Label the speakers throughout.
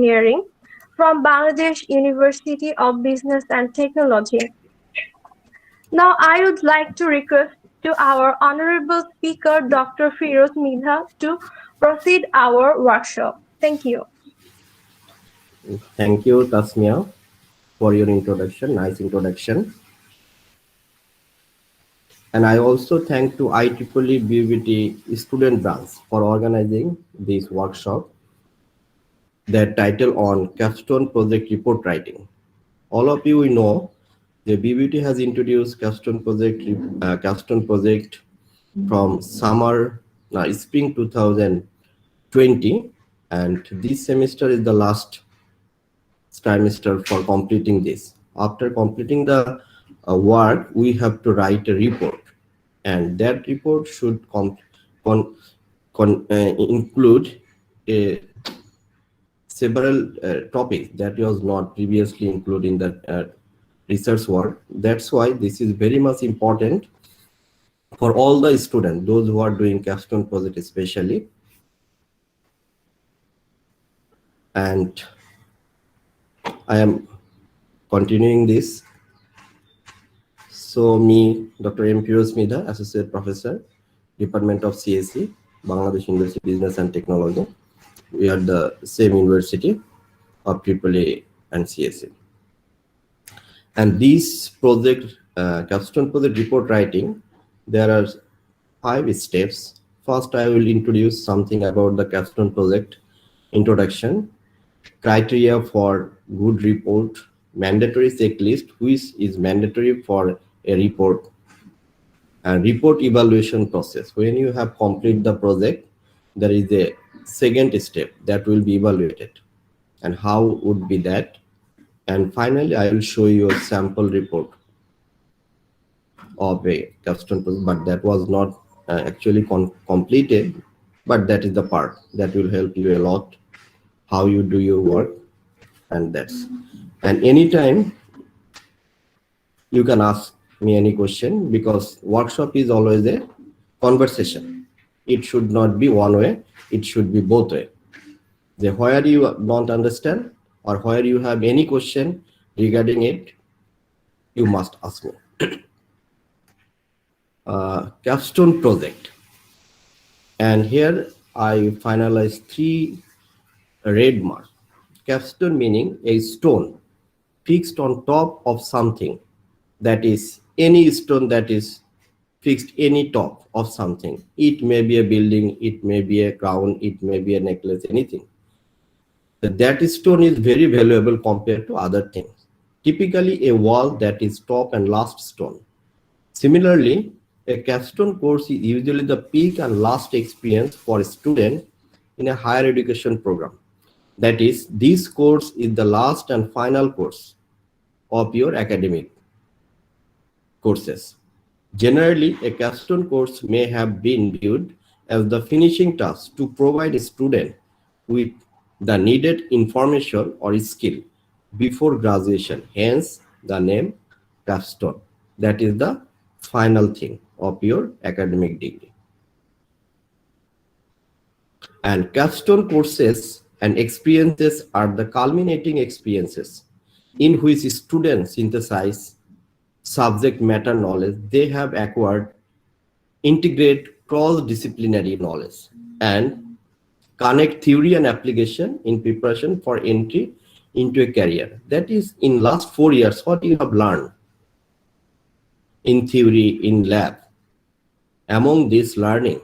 Speaker 1: Engineering from Bangladesh University of Business and Technology. Now I would like to request to our honorable speaker, Dr. Firoz Midha, to proceed our workshop. Thank you.
Speaker 2: Thank you, Tasmia, for your introduction. Nice introduction. And I also thank to IEEE BBT student branch for organizing this workshop. That title on capstone project report writing. All of you know the BBT has introduced capstone project from spring 2020, and this semester is the last trimester for completing this. After completing the work, we have to write a report, and that report should include several topics that was not previously included in the research work. That's why this is very much important for all the students, those who are doing capstone project especially. And I am continuing this. So me, Dr. M. Firoz Midha, Associate Professor, Department of CSE, Bangladesh University Business and Technology. We are the same university of AAA and CSE. And this project, capstone project report writing, there are 5 steps. First, I will introduce something about the capstone project introduction, criteria for good report, mandatory checklist, which is mandatory for a report, and report evaluation process. When you have completed the project, there is a second step that will be evaluated, and how would be that. And finally, I will show you a sample report of a capstone project, but that was not actually completed, but that is the part that will help you a lot, how you do your work. And anytime you can ask me any question, because workshop is always a conversation. It should not be one way, it should be both way. Where you don't understand or where you have any question regarding it, you must ask me. Capstone project, and here I finalized 3 red marks. Capstone meaning a stone fixed on top of something, that is any stone that is fixed any top of something. It may be a building, it may be a crown, it may be a necklace, anything. That stone is very valuable compared to other things. Typically a wall that is top and last stone. Similarly, a capstone course is usually the peak and last experience for a student in a higher education program. That is, this course is the last and final course of your academic courses. Generally, a capstone course may have been viewed as the finishing task to provide a student with the needed information or skill before graduation, hence the name capstone. That is the final thing of your academic degree. And capstone courses and experiences are the culminating experiences in which students synthesize subject matter knowledge they have acquired, integrate cross-disciplinary knowledge, and connect theory and application in preparation for entry into a career. That is, in last 4 years, what you have learned in theory, in lab. Among this learning,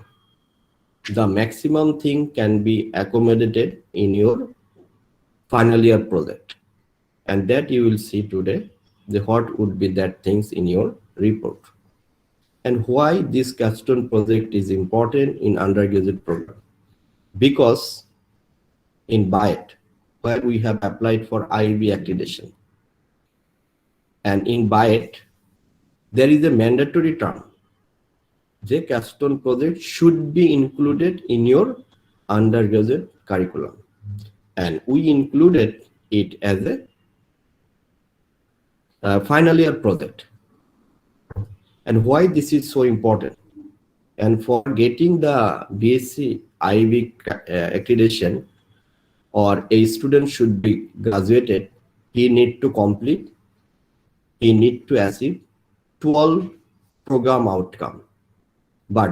Speaker 2: the maximum thing can be accommodated in your final year project, and that you will see today, what would be that things in your report, and why this capstone project is important in undergraduate program. Because in BIET, where we have applied for IB accreditation, and in BIET there is a mandatory term, the capstone project should be included in your undergraduate curriculum, and we included it as a final year project. And why this is so important? And for getting the BSc IB accreditation, or a student should be graduated, he need to achieve 12 program outcome. But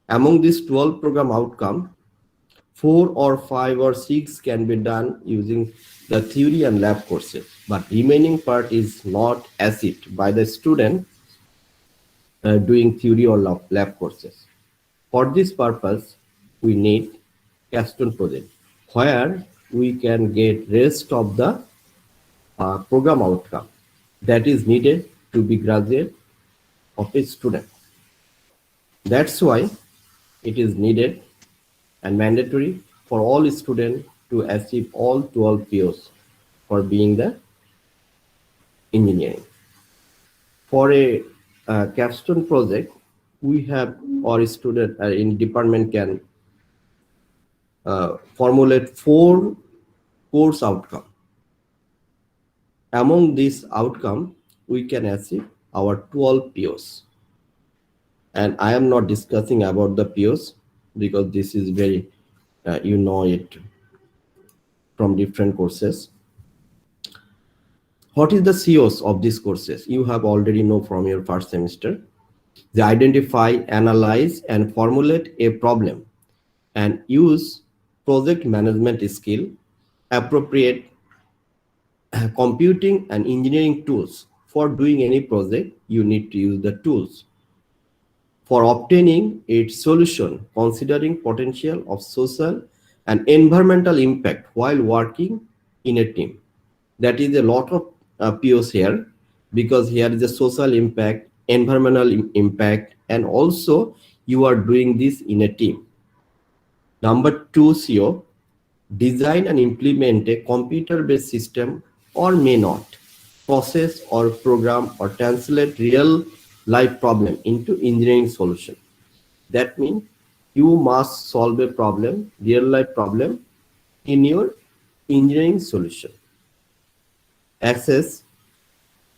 Speaker 2: among these 12 program outcome, 4 or 5 or 6 can be done using the theory and lab courses, but remaining part is not achieved by the student doing theory or lab courses. For this purpose, we need capstone project, where we can get rest of the program outcome that is needed to be graduate of a student. That's why it is needed and mandatory for all students to achieve all 12 POs for being the engineering. For a capstone project, we have our student in department can formulate 4 course outcome. Among this outcome, we can achieve our 12 POs. And I am not discussing about the POs because this is very, you know it from different courses. What is the COs of these courses? You have already know from your first semester. They identify, analyze, and formulate a problem and use project management skill, appropriate computing and engineering tools. For doing any project, you need to use the tools. For obtaining its solution, considering potential of social and environmental impact while working in a team. That is a lot of POs here, because here is a social impact, environmental impact, and also you are doing this in a team. Number 2 CO, design and implement a computer-based system or may not, process or program or translate real life problem into engineering solution. That means you must solve a problem, real life problem, in your engineering solution. Assess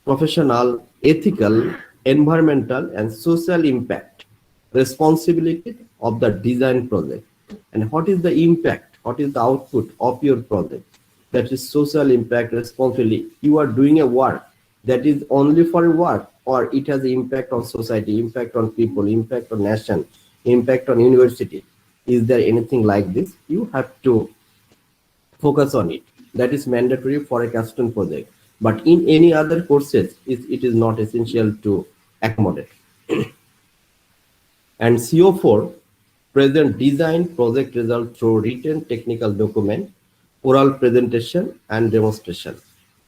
Speaker 2: professional, ethical, environmental, and social impact, responsibility of the design project. And what is the impact? What is the output of your project? That is social impact, responsibility. You are doing a work that is only for a work, or it has impact on society, impact on people, impact on nation, impact on university. Is there anything like this? You have to focus on it. That is mandatory for a capstone project. But in any other courses, it is not essential to accommodate. And CO4, present design project result through written technical document, oral presentation, and demonstration.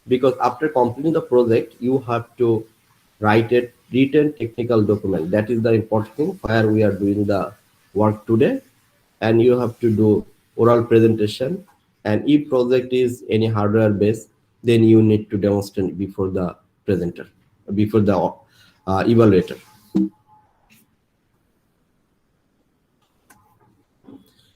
Speaker 2: Because after completing the project, you have to write a written technical document. That is the important thing where we are doing the work today. And you have to do oral presentation. And if project is any hardware based, then you need to demonstrate before the presenter, before the evaluator.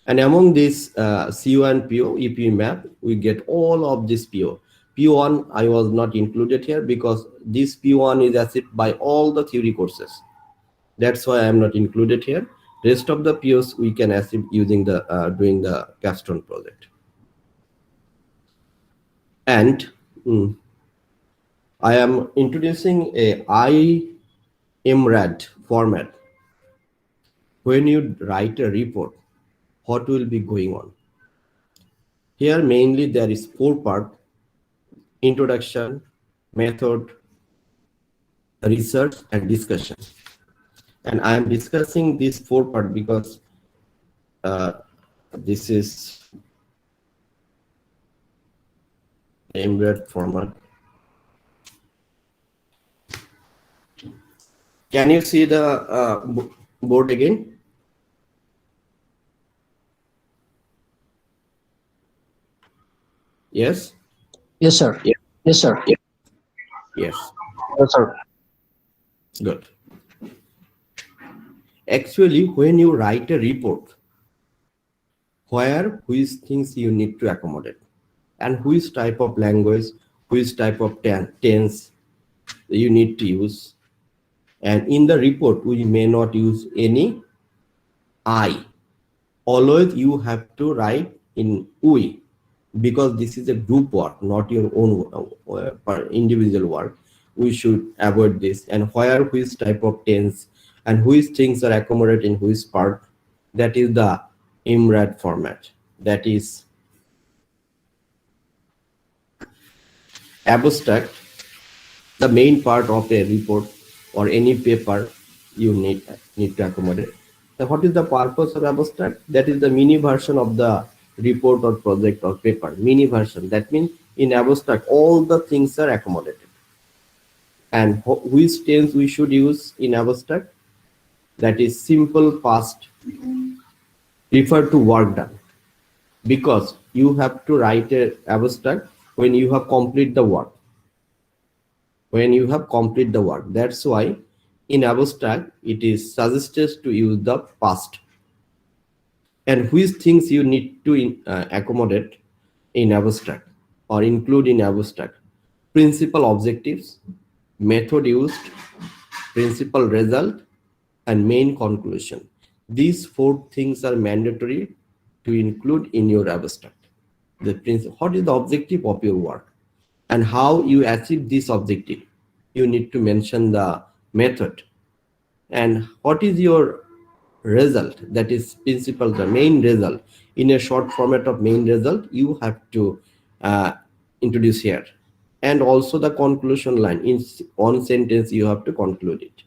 Speaker 2: And among this CO and PO, EP map, we get all of this PO. PO1 I was not included here because this PO1 is achieved by all the theory courses. That's why I am not included here. Rest of the POs we can achieve using the doing the capstone project. And I am introducing a IMRAD format. When you write a report, what will be going on? Here mainly there is 4 part: introduction, method, research, and discussion. And I am discussing this 4 part because this is IMRAD format. Can you see the board again? Yes?
Speaker 3: Yes, sir.
Speaker 2: Yeah.
Speaker 3: Yes, sir.
Speaker 2: Yes.
Speaker 3: Yes, sir.
Speaker 2: Good. Actually, when you write a report, which things you need to accommodate, and which type of language, which type of tense you need to use. And in the report, we may not use any I. Always you have to write in we, because this is a group work, not your own individual work. We should avoid this. And where which type of tense and which things are accommodated in which part, that is the IMRAD format. That is abstract, the main part of a report or any paper you need to accommodate. So what is the purpose of abstract? That is the mini version of the report or project or paper. Mini version. That means in abstract all the things are accommodated. And which tense we should use in abstract? That is simple past. Refer to work done, because you have to write a abstract when you have complete the work. When you have complete the work. That's why in abstract it is suggested to use the past. And which things you need to accommodate in abstract or include in abstract? Principal objectives, method used, principal result, and main conclusion. These 4 things are mandatory to include in your abstract. What is the objective of your work and how you achieve this objective? You need to mention the method. And what is your result? That is principal, the main result. In a short format of main result, you have to introduce here. And also the conclusion line. In one sentence, you have to conclude it.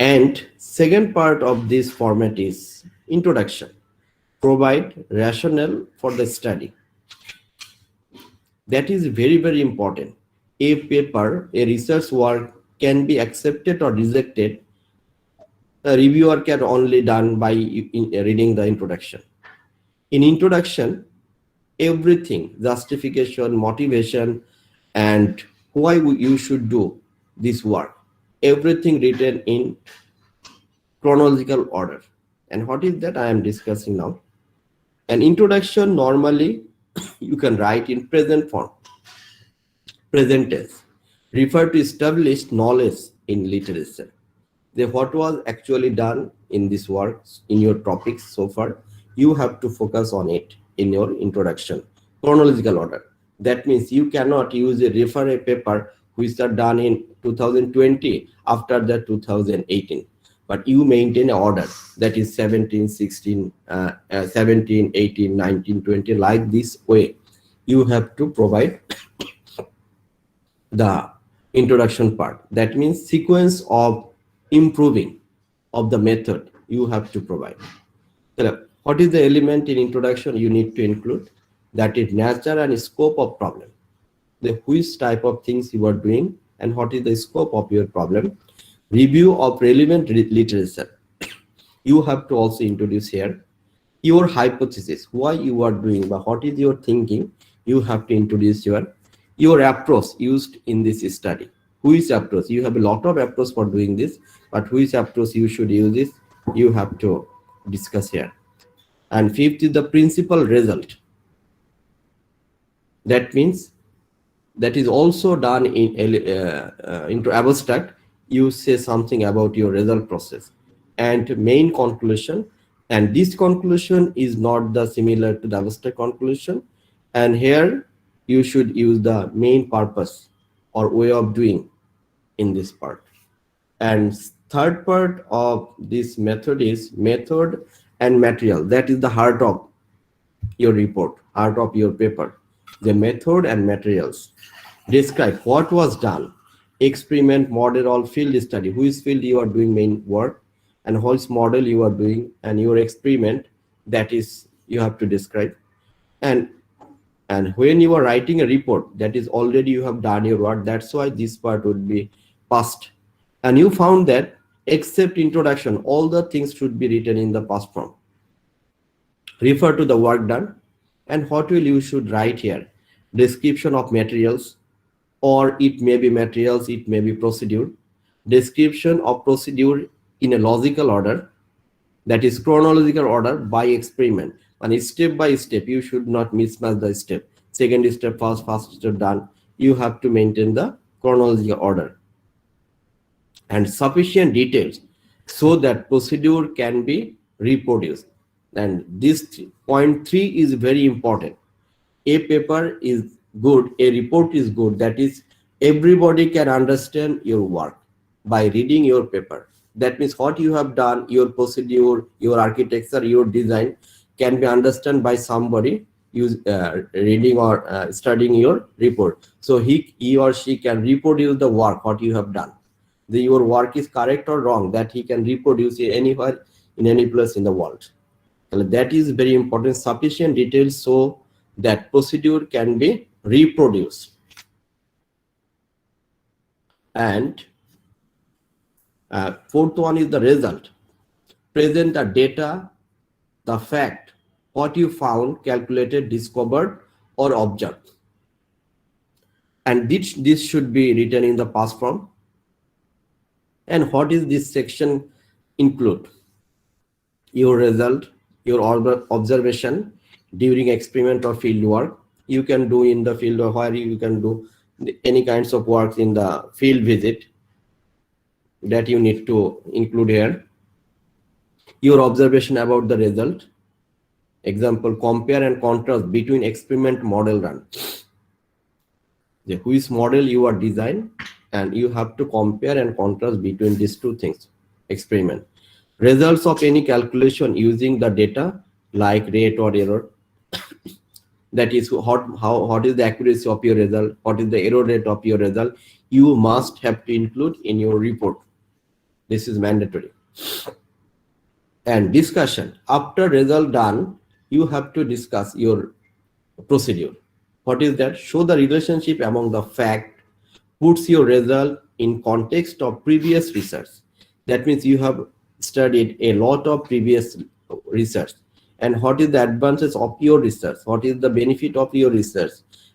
Speaker 2: And second part of this format is introduction. Provide rationale for the study. That is very, very important. A paper, a research work can be accepted or rejected. A reviewer can only done by reading the introduction. In introduction, everything, justification, motivation, and why you should do this work, everything written in chronological order. And what is that I am discussing now? An introduction normally you can write in present form, present tense, refer to established knowledge in literature. What was actually done in this work, in your topics so far, you have to focus on it in your introduction, chronological order. That means you cannot use a refer a paper which are done in 2020 after the 2018, but you maintain an order that is 17, 16, 17, 18, 19, 20, like this way. You have to provide the introduction part. That means sequence of improving of the method you have to provide. So what is the element in introduction you need to include? That is nature and scope of problem. The which type of things you are doing and what is the scope of your problem. Review of relevant literature. You have to also introduce here your hypothesis, why you are doing, but what is your thinking. You have to introduce your approach used in this study. Which approach? You have a lot of approach for doing this, but which approach you should use this, you have to discuss here. And fifth is the principal result. That means that is also done in into abstract. You say something about your result process and main conclusion. And this conclusion is not the similar to the abstract conclusion. And here you should use the main purpose or way of doing in this part. And third part of this method is method and material. That is the heart of your report, heart of your paper. The method and materials. Describe what was done. Experiment, model, or field study. Which field you are doing main work and which model you are doing, and your experiment, that is you have to describe. And when you are writing a report, that is already you have done your work. That's why this part would be past. And you found that except introduction, all the things should be written in the past form. Refer to the work done. And what will you should write here? Description of materials, or it may be materials, it may be procedure. Description of procedure in a logical order, that is chronological order by experiment. And step by step, you should not mismatch the step. Second step, first step done. You have to maintain the chronological order. And sufficient details so that procedure can be reproduced. And this point 3 is very important. A paper is good, a report is good, that is everybody can understand your work by reading your paper. That means what you have done, your procedure, your architecture, your design can be understood by somebody reading or studying your report. So he or she can reproduce the work what you have done. Your work is correct or wrong, that he can reproduce it anywhere in any place in the world. That is very important. Sufficient details so that procedure can be reproduced. And fourth one is the result. Present the data, the fact, what you found, calculated, discovered, or observed. And this should be written in the past form. And what is this section include? Your result, your observation during experiment or field work. You can do in the field, or where you can do any kinds of work in the field visit, that you need to include here. Your observation about the result. Example, compare and contrast between experiment model run. Which model you are design, and you have to compare and contrast between these two things. Experiment. Results of any calculation using the data like rate or error. That is what is the accuracy of your result, what is the error rate of your result, you must have to include in your report. This is mandatory. And discussion. After result done, you have to discuss your procedure. What is that? Show the relationship among the fact, puts your result in context of previous research. That means you have studied a lot of previous research, and what is the advances of your research, what is the benefit of your research,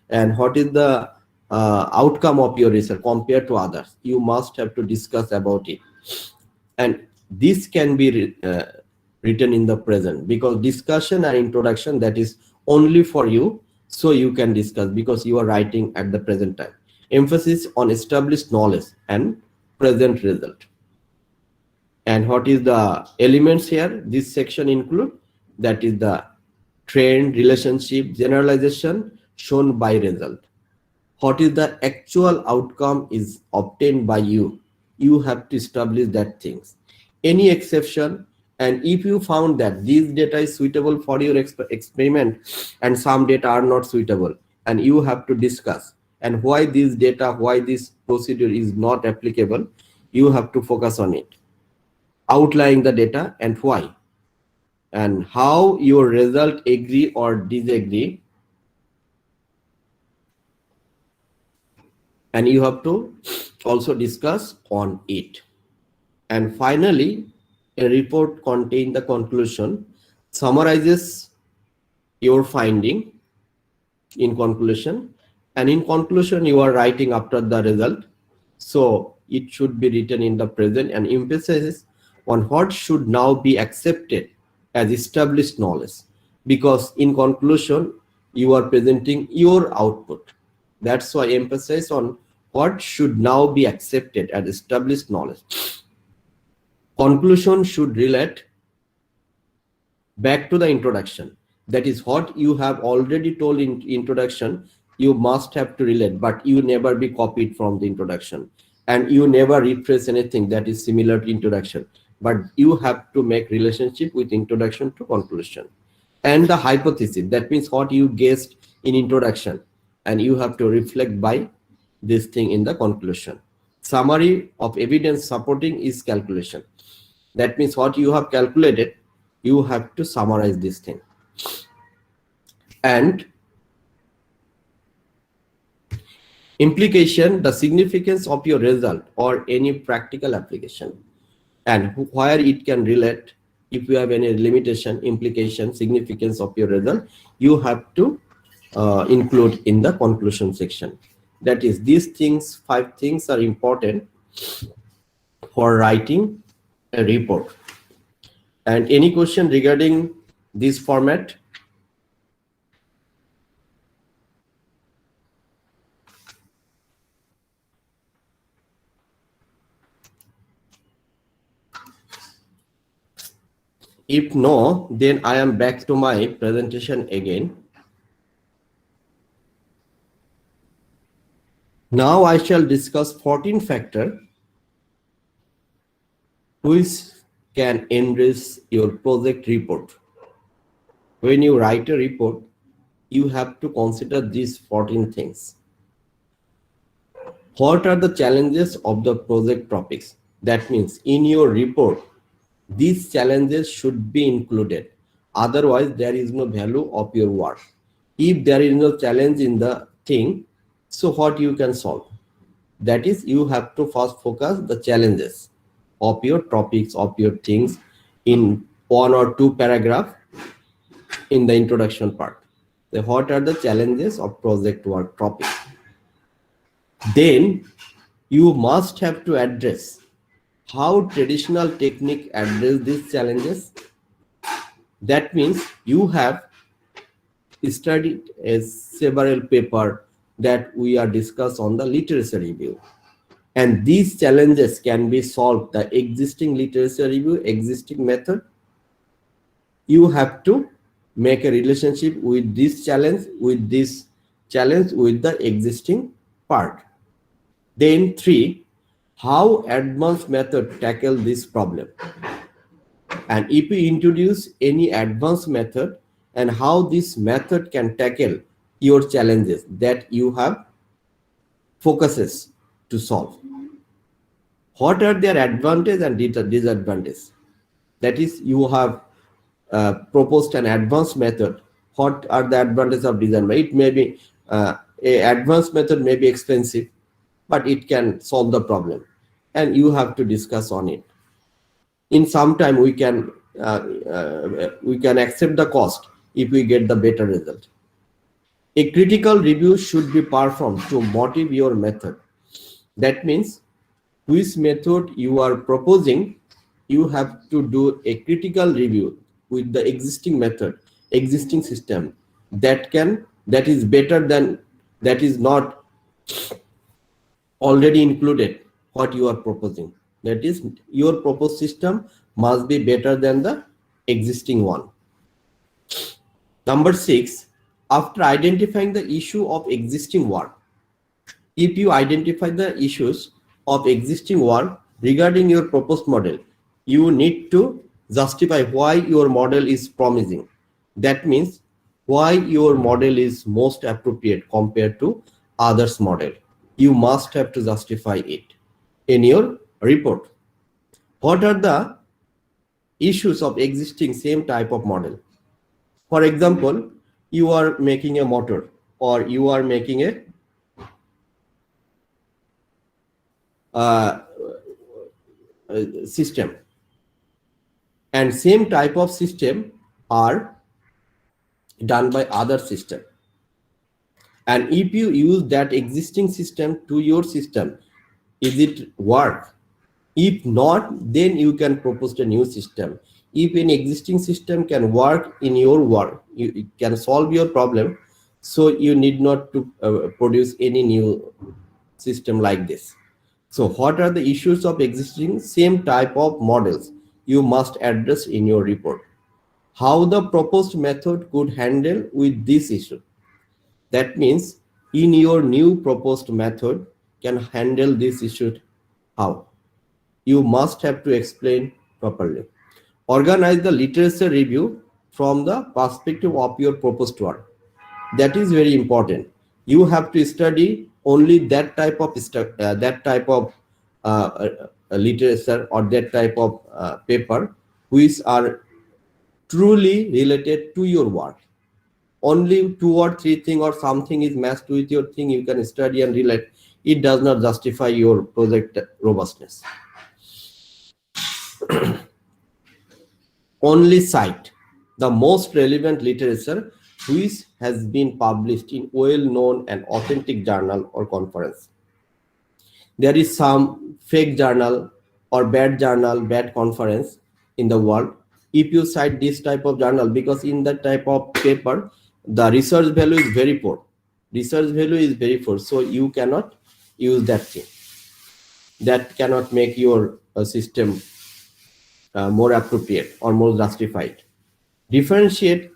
Speaker 2: and what is the outcome of your research compared to others. You must have to discuss about it. And this can be written in the present, because discussion and introduction, that is only for you, so you can discuss because you are writing at the present time. Emphasis on established knowledge and present result. And what is the elements here this section include? That is the trend, relationship, generalization shown by result. What is the actual outcome is obtained by you. You have to establish that things. Any exception, and if you found that this data is suitable for your experiment and some data are not suitable, and you have to discuss, and why this data, why this procedure is not applicable, you have to focus on it, outlining the data and why, and how your result agree or disagree, and you have to also discuss on it. And finally, a report contain the conclusion, summarizes your finding in conclusion, and in conclusion you are writing after the result, so it should be written in the present and emphasizes on what should now be accepted as established knowledge, because in conclusion you are presenting your output. That's why emphasis on what should now be accepted as established knowledge. Conclusion should relate back to the introduction. That is what you have already told in introduction, you must have to relate, but you never be copied from the introduction, and you never rephrase anything that is similar to introduction, but you have to make relationship with introduction to conclusion. And the hypothesis, that means what you guessed in introduction, and you have to reflect by this thing in the conclusion. Summary of evidence supporting is calculation. That means what you have calculated, you have to summarize this thing. And implication, the significance of your result or any practical application, and where it can relate. If you have any limitation, implication, significance of your result, you have to include in the conclusion section. That is, these things, 5 things are important for writing a report. And any question regarding this format? If no, then I am back to my presentation again. Now I shall discuss 14 factors which can enrich your project report. When you write a report, you have to consider these 14 things. What are the challenges of the project topics? That means in your report, these challenges should be included. Otherwise, there is no value of your work. If there is no challenge in the thing, so what you can solve? That is, you have to first focus the challenges of your topics, of your things in 1 or 2 paragraphs in the introduction part. So what are the challenges of project work topic? Then you must have to address how traditional technique address these challenges. That means you have studied several paper that we are discussed on the literature review, and these challenges can be solved the existing literature review, existing method. You have to make a relationship with this challenge with the existing part. Then 3, how advanced method tackle this problem, and if you introduce any advanced method and how this method can tackle your challenges that you have focuses to solve. What are their advantage and disadvantage? That is, you have proposed an advanced method. What are the advantages of disadvantage? It may be a advanced method may be expensive, but it can solve the problem, and you have to discuss on it. In some time we can accept the cost if we get the better result. A critical review should be performed to motivate your method. That means which method you are proposing, you have to do a critical review with the existing method, existing system that is better than, that is not already included what you are proposing. That is, your proposed system must be better than the existing one. Number 6, after identifying the issue of existing work, if you identify the issues of existing work regarding your proposed model, you need to justify why your model is promising. That means why your model is most appropriate compared to others' model. You must have to justify it in your report. What are the issues of existing same type of model? For example, you are making a motor, or you are making a system, and same type of system are done by other system, and if you use that existing system to your system, is it work? If not, then you can propose a new system. If an existing system can work in your work, it can solve your problem, so you need not to produce any new system like this. So what are the issues of existing same type of models you must address in your report? How the proposed method could handle with this issue. That means in your new proposed method can handle this issue. How? You must have to explain properly. Organize the literature review from the perspective of your proposed work. That is very important. You have to study only that type of literature or that type of paper which are truly related to your work. Only 2 or 3 thing or something is matched with your thing you can study and relate. It does not justify your project robustness. Only cite the most relevant literature which has been published in well-known and authentic journal or conference. There is some fake journal or bad journal, bad conference in the world. If you cite this type of journal, because in that type of paper, the research value is very poor. So you cannot use that thing. That cannot make your system more appropriate or more justified. Differentiate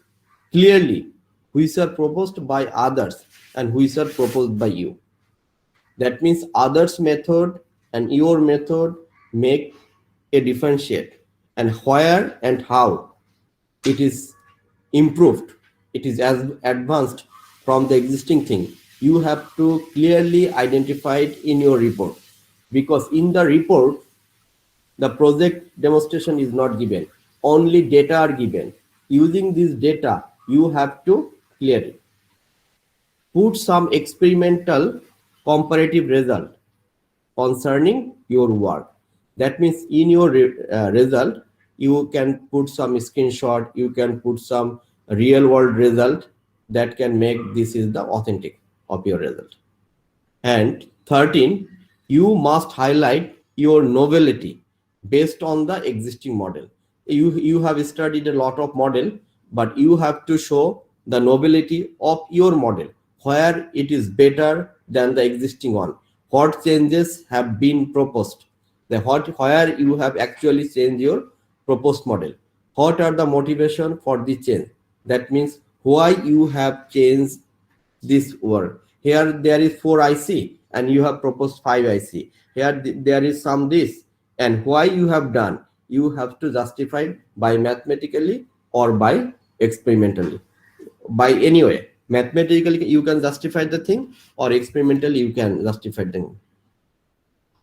Speaker 2: clearly which are proposed by others and which are proposed by you. That means others' method and your method make a differentiate, and where and how it is improved, it is as advanced from the existing thing. You have to clearly identify it in your report, because in the report the project demonstration is not given, only data are given. Using this data you have to clear it. Put some experimental comparative result concerning your work. That means in your result you can put some screenshot, you can put some real world result that can make this is the authentic of your result. And 13, you must highlight your novelty based on the existing model. You have studied a lot of model, but you have to show the novelty of your model, where it is better than the existing one, what changes have been proposed, where you have actually changed your proposed model, what are the motivation for the change. That means why you have changed this work. Here there is 4 IC and you have proposed 5 IC. Here there is some this, and why you have done, you have to justify by mathematically or by experimentally. By any way, mathematically you can justify the thing, or experimentally you can justify the thing.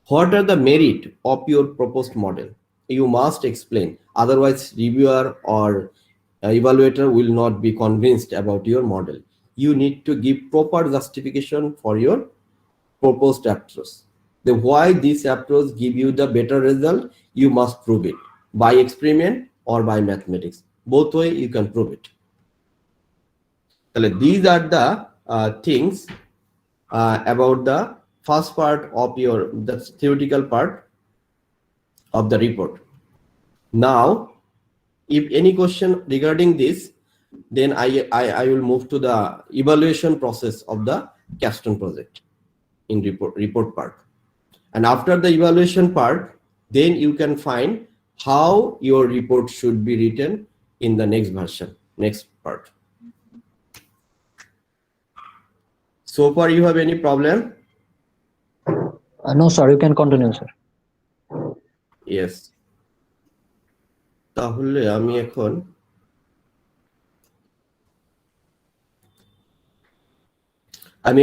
Speaker 2: What are the merit of your proposed model? You must explain, otherwise reviewer or evaluator will not be convinced about your model. You need to give proper justification for your proposed approach. The why this approach give you the better result, you must prove it by experiment or by mathematics. Both way you can prove it. These are the things about the first part of the theoretical part of the report. Now, if any question regarding this, then I will move to the evaluation process of the Capstone project in report part. And after the evaluation part, then you can find how your report should be written in the next version, next part. So far you have any problem?
Speaker 3: No, sir. You can continue, sir.
Speaker 2: Yes. তাহলে আমি এখন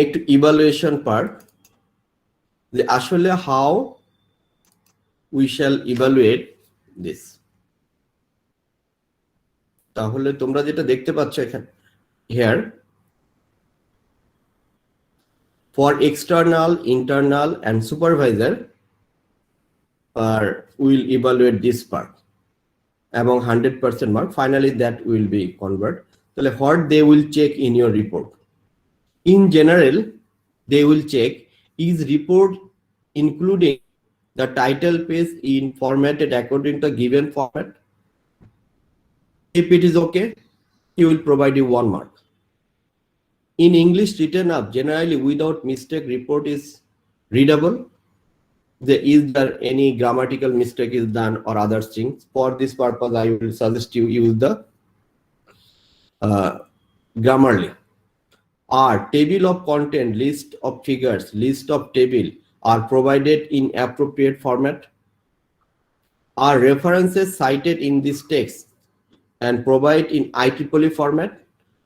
Speaker 2: একটু evaluation part, যে আসলে how we shall evaluate this. তাহলে তোমরা যেটা দেখতে পাচ্ছ এখানে, here for external, internal and supervisor will evaluate this part among 100% mark. Finally that will be convert. So what they will check in your report? In general, they will check, is report including the title page in formatted according to given format? If it is okay, he will provide you 1 mark. In English written up, generally without mistake report is readable. Is there any grammatical mistake is done or other things? For this purpose, I will suggest you use the Grammarly. Our table of content, list of figures, list of table are provided in appropriate format. Are references cited in this text and provide in IEEE format?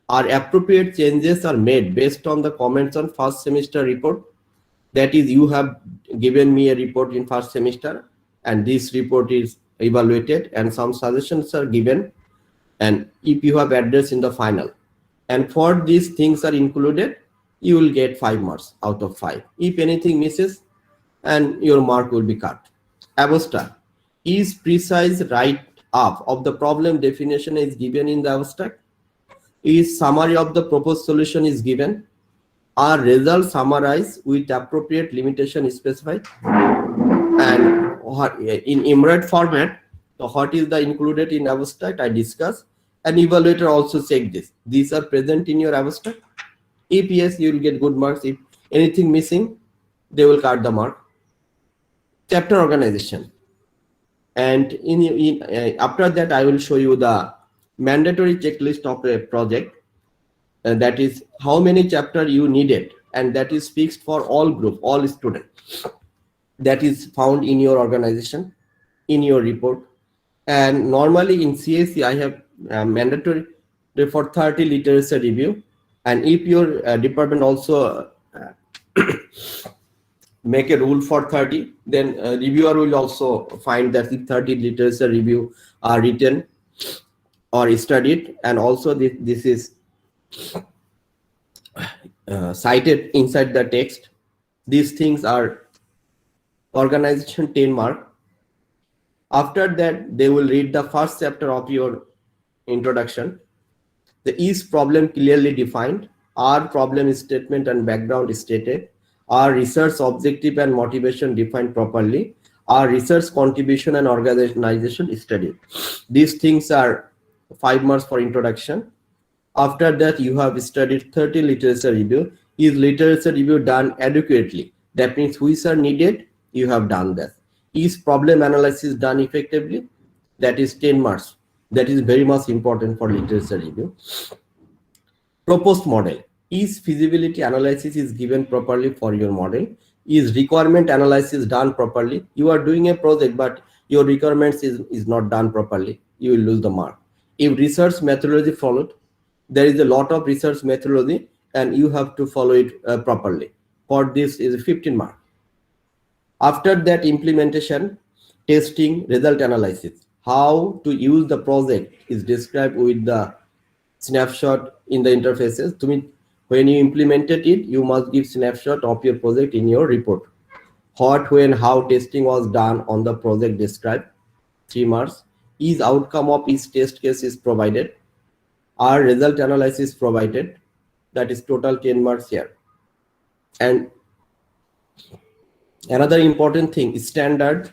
Speaker 2: Are appropriate changes are made based on the comments on first semester report? That is, you have given me a report in first semester and this report is evaluated and some suggestions are given, and if you have addressed in the final, and for these things are included, you will get 5 marks out of 5. If anything misses, and your mark will be cut. Abstract is precise write up of the problem definition is given in the abstract. Is summary of the proposed solution is given. Are results summarized with appropriate limitation specified. And in emerald format, what is the included in abstract I discuss. An evaluator also check this. These are present in your abstract. If yes, you will get good marks. If anything missing, they will cut the mark. Chapter organization. And after that, I will show you the mandatory checklist of a project. That is how many chapter you needed, and that is fixed for all group, all students. That is found in your organization, in your report. And normally in CSE, I have mandatory for 30 literature review. And if your department also make a rule for 30, then reviewer will also find that the 30 literature review are written or studied, and also this is cited inside the text. These things are organization 10 mark. After that, they will read the first chapter of your introduction. The is problem clearly defined, are problem statement and background stated, are research objective and motivation defined properly, are research contribution and organization studied. These things are 5 marks for introduction. After that, you have studied 30 literature review. Is literature review done adequately? That means which are needed, you have done that. Is problem analysis done effectively? That is 10 marks. That is very much important for literature review. Proposed model. Is feasibility analysis is given properly for your model? Is requirement analysis done properly? You are doing a project, but your requirements is not done properly. You will lose the mark. If research methodology followed, there is a lot of research methodology and you have to follow it properly. For this is 15 mark. After that, implementation, testing, result analysis. How to use the project is described with the snapshot in the interfaces. To me, when you implemented it, you must give snapshot of your project in your report. What, when, how testing was done on the project described, 3 marks. Is outcome of each test case is provided. Are result analysis provided? That is total 10 marks here. And another important thing is standard,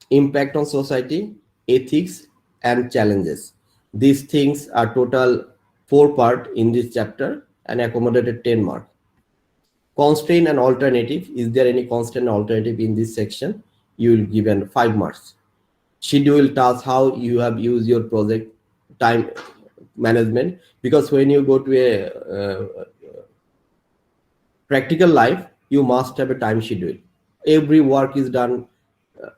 Speaker 2: impact on society, ethics, and challenges. These things are total 4 part in this chapter and accommodated 10 marks. Constraint and alternative. Is there any constraint and alternative in this section? You will given 5 marks. Schedule task, how you have used your project, time management, because when you go to a practical life, you must have a time schedule. Every work is done,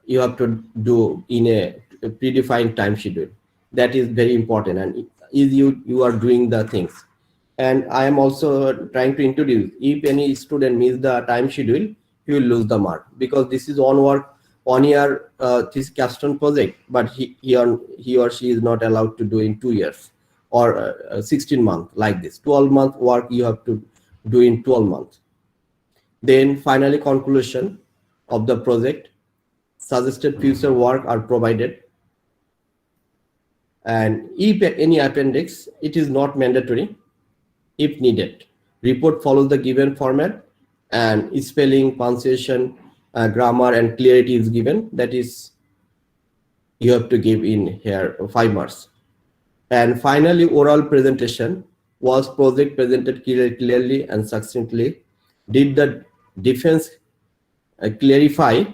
Speaker 2: you have to do in a predefined time schedule. That is very important, and is you are doing the things. And I am also trying to introduce, if any student miss the time schedule, he will lose the mark, because this is on work 1 year this capstone project, but he or she is not allowed to do in 2 years or 16 months like this. 12-month work you have to do in 12 months. Then finally, conclusion of the project. Suggested future work are provided. And if any appendix, it is not mandatory if needed. Report follows the given format, and spelling, punctuation, grammar, and clarity is given. That is, you have to give in here 5 marks. And finally, oral presentation. Was project presented clearly and succinctly? Did the defense clarify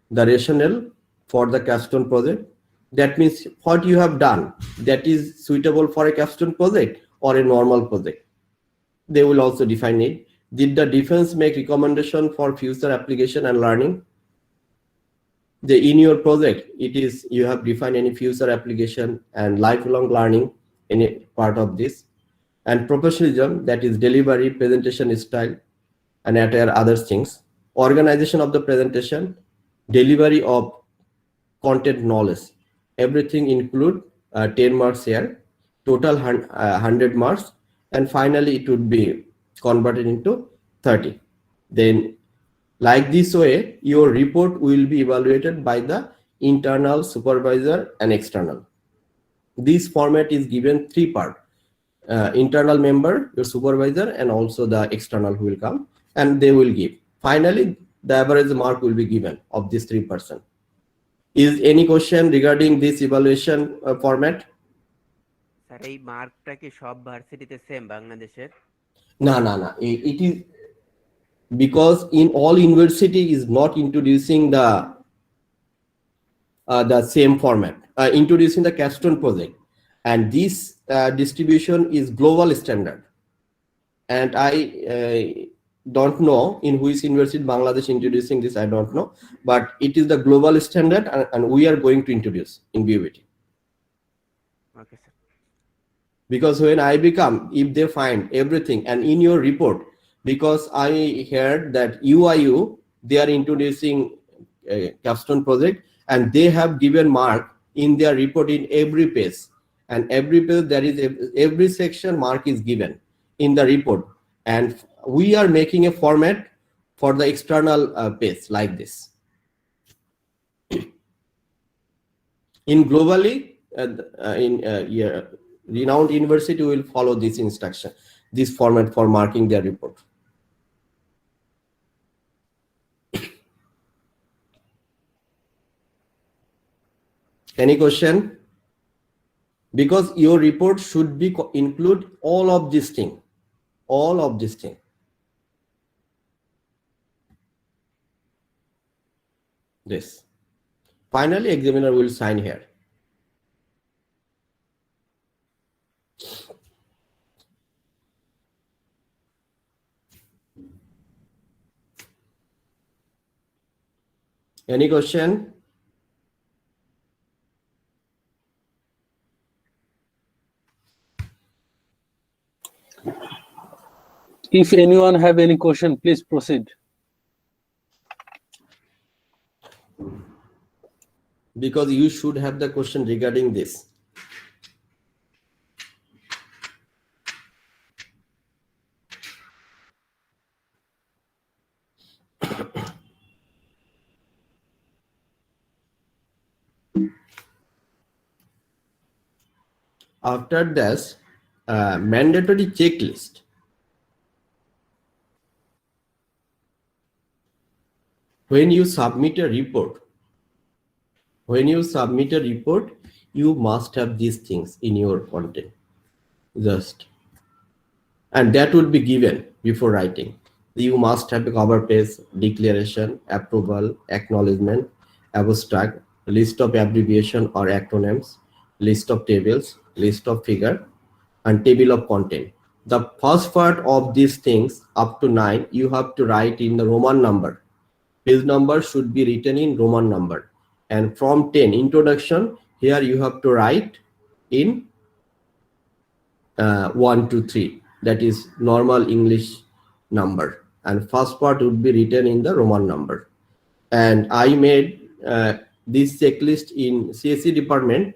Speaker 2: the rationale for the capstone project? That means what you have done, that is suitable for a capstone project or a normal project. They will also define it. Did the defense make recommendation for future application and learning? In your project, it is you have defined any future application and lifelong learning in a part of this. And professionalism, that is delivery, presentation style, and other things. Organization of the presentation, delivery of content knowledge. Everything include 10 marks here, total 100 marks, and finally it would be converted into 30. Then like this way, your report will be evaluated by the internal, supervisor, and external. This format is given 3 part. Internal member, your supervisor, and also the external who will come, and they will give. Finally, the average mark will be given of this 3%. Is any question regarding this evaluation format?
Speaker 4: Sir এই মার্কটা কি সব ভার্সিটিতে same বাংলাদেশের?
Speaker 2: No. It is because in all university is not introducing the the same format, introducing the Capstone project. And this distribution is global standard. And I don't know in which university Bangladesh introducing this, I don't know, but it is the global standard, and we are going to introduce in BUBT.
Speaker 4: Okay, sir.
Speaker 2: Because when I become, if they find everything, and in your report, because I heard that UIU, they are introducing a Capstone project, and they have given mark in their report in every page, and every page there is every section mark is given in the report, and we are making a format for the external page like this. In globally, renowned university will follow this instruction, this format for marking their report. Any question? Because your report should be include all of this thing, all of this thing. This. Finally, examiner will sign here. Any question?
Speaker 5: If anyone have any question, please proceed.
Speaker 2: Because you should have the question regarding this. After this, mandatory checklist. When you submit a report, you must have these things in your content. Just, and that would be given before writing. You must have a cover page, declaration, approval, acknowledgement, abstract, list of abbreviation or acronyms, list of tables, list of figure, and table of content. The first part of these things up to 9, you have to write in the Roman number. Page number should be written in Roman number. And from 10, introduction, here you have to write in 1 to 3. That is normal English number. And first part would be written in the Roman number. And I made this checklist in CSE department.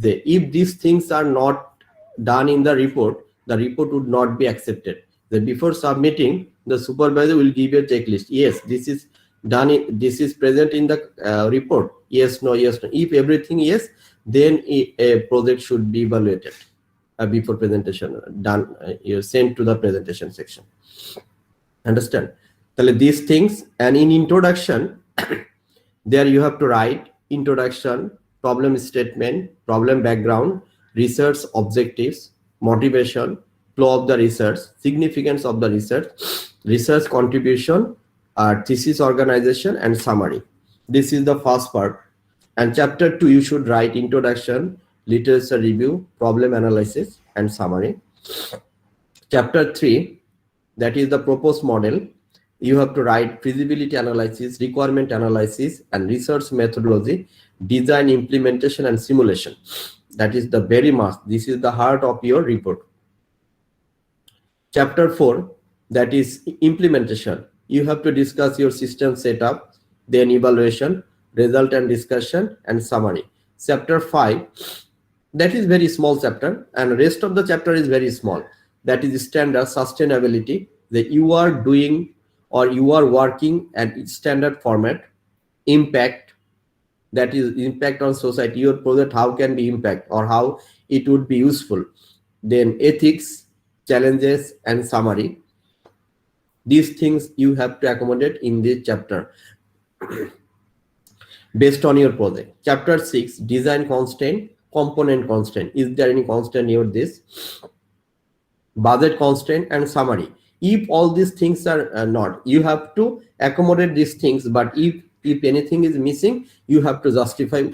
Speaker 2: If these things are not done in the report would not be accepted. Before submitting, the supervisor will give you a checklist. Yes, this is done. This is present in the report. Yes, no, yes, no. If everything yes, then a project should be evaluated before presentation done. You sent to the presentation section. Understand? These things, and in introduction, there you have to write introduction, problem statement, problem background, research objectives, motivation, flow of the research, significance of the research, research contribution, thesis organization, and summary. This is the first part. And chapter 2, you should write introduction, literature review, problem analysis, and summary. Chapter 3, that is the proposed model. You have to write feasibility analysis, requirement analysis, and research methodology, design, implementation, and simulation. That is the very much. This is the heart of your report. Chapter 4, that is implementation. You have to discuss your system setup, then evaluation, result and discussion, and summary. Chapter 5, that is very small chapter, and rest of the chapter is very small. That is standard sustainability, that you are doing or you are working at standard format. Impact, that is impact on society, your project, how can be impact or how it would be useful. Then ethics, challenges, and summary. These things you have to accommodate in this chapter based on your project. Chapter 6, design constraint, component constraint. Is there any constraint here? This budget constraint and summary. If all these things are not, you have to accommodate these things, but if If anything is missing, you have to justify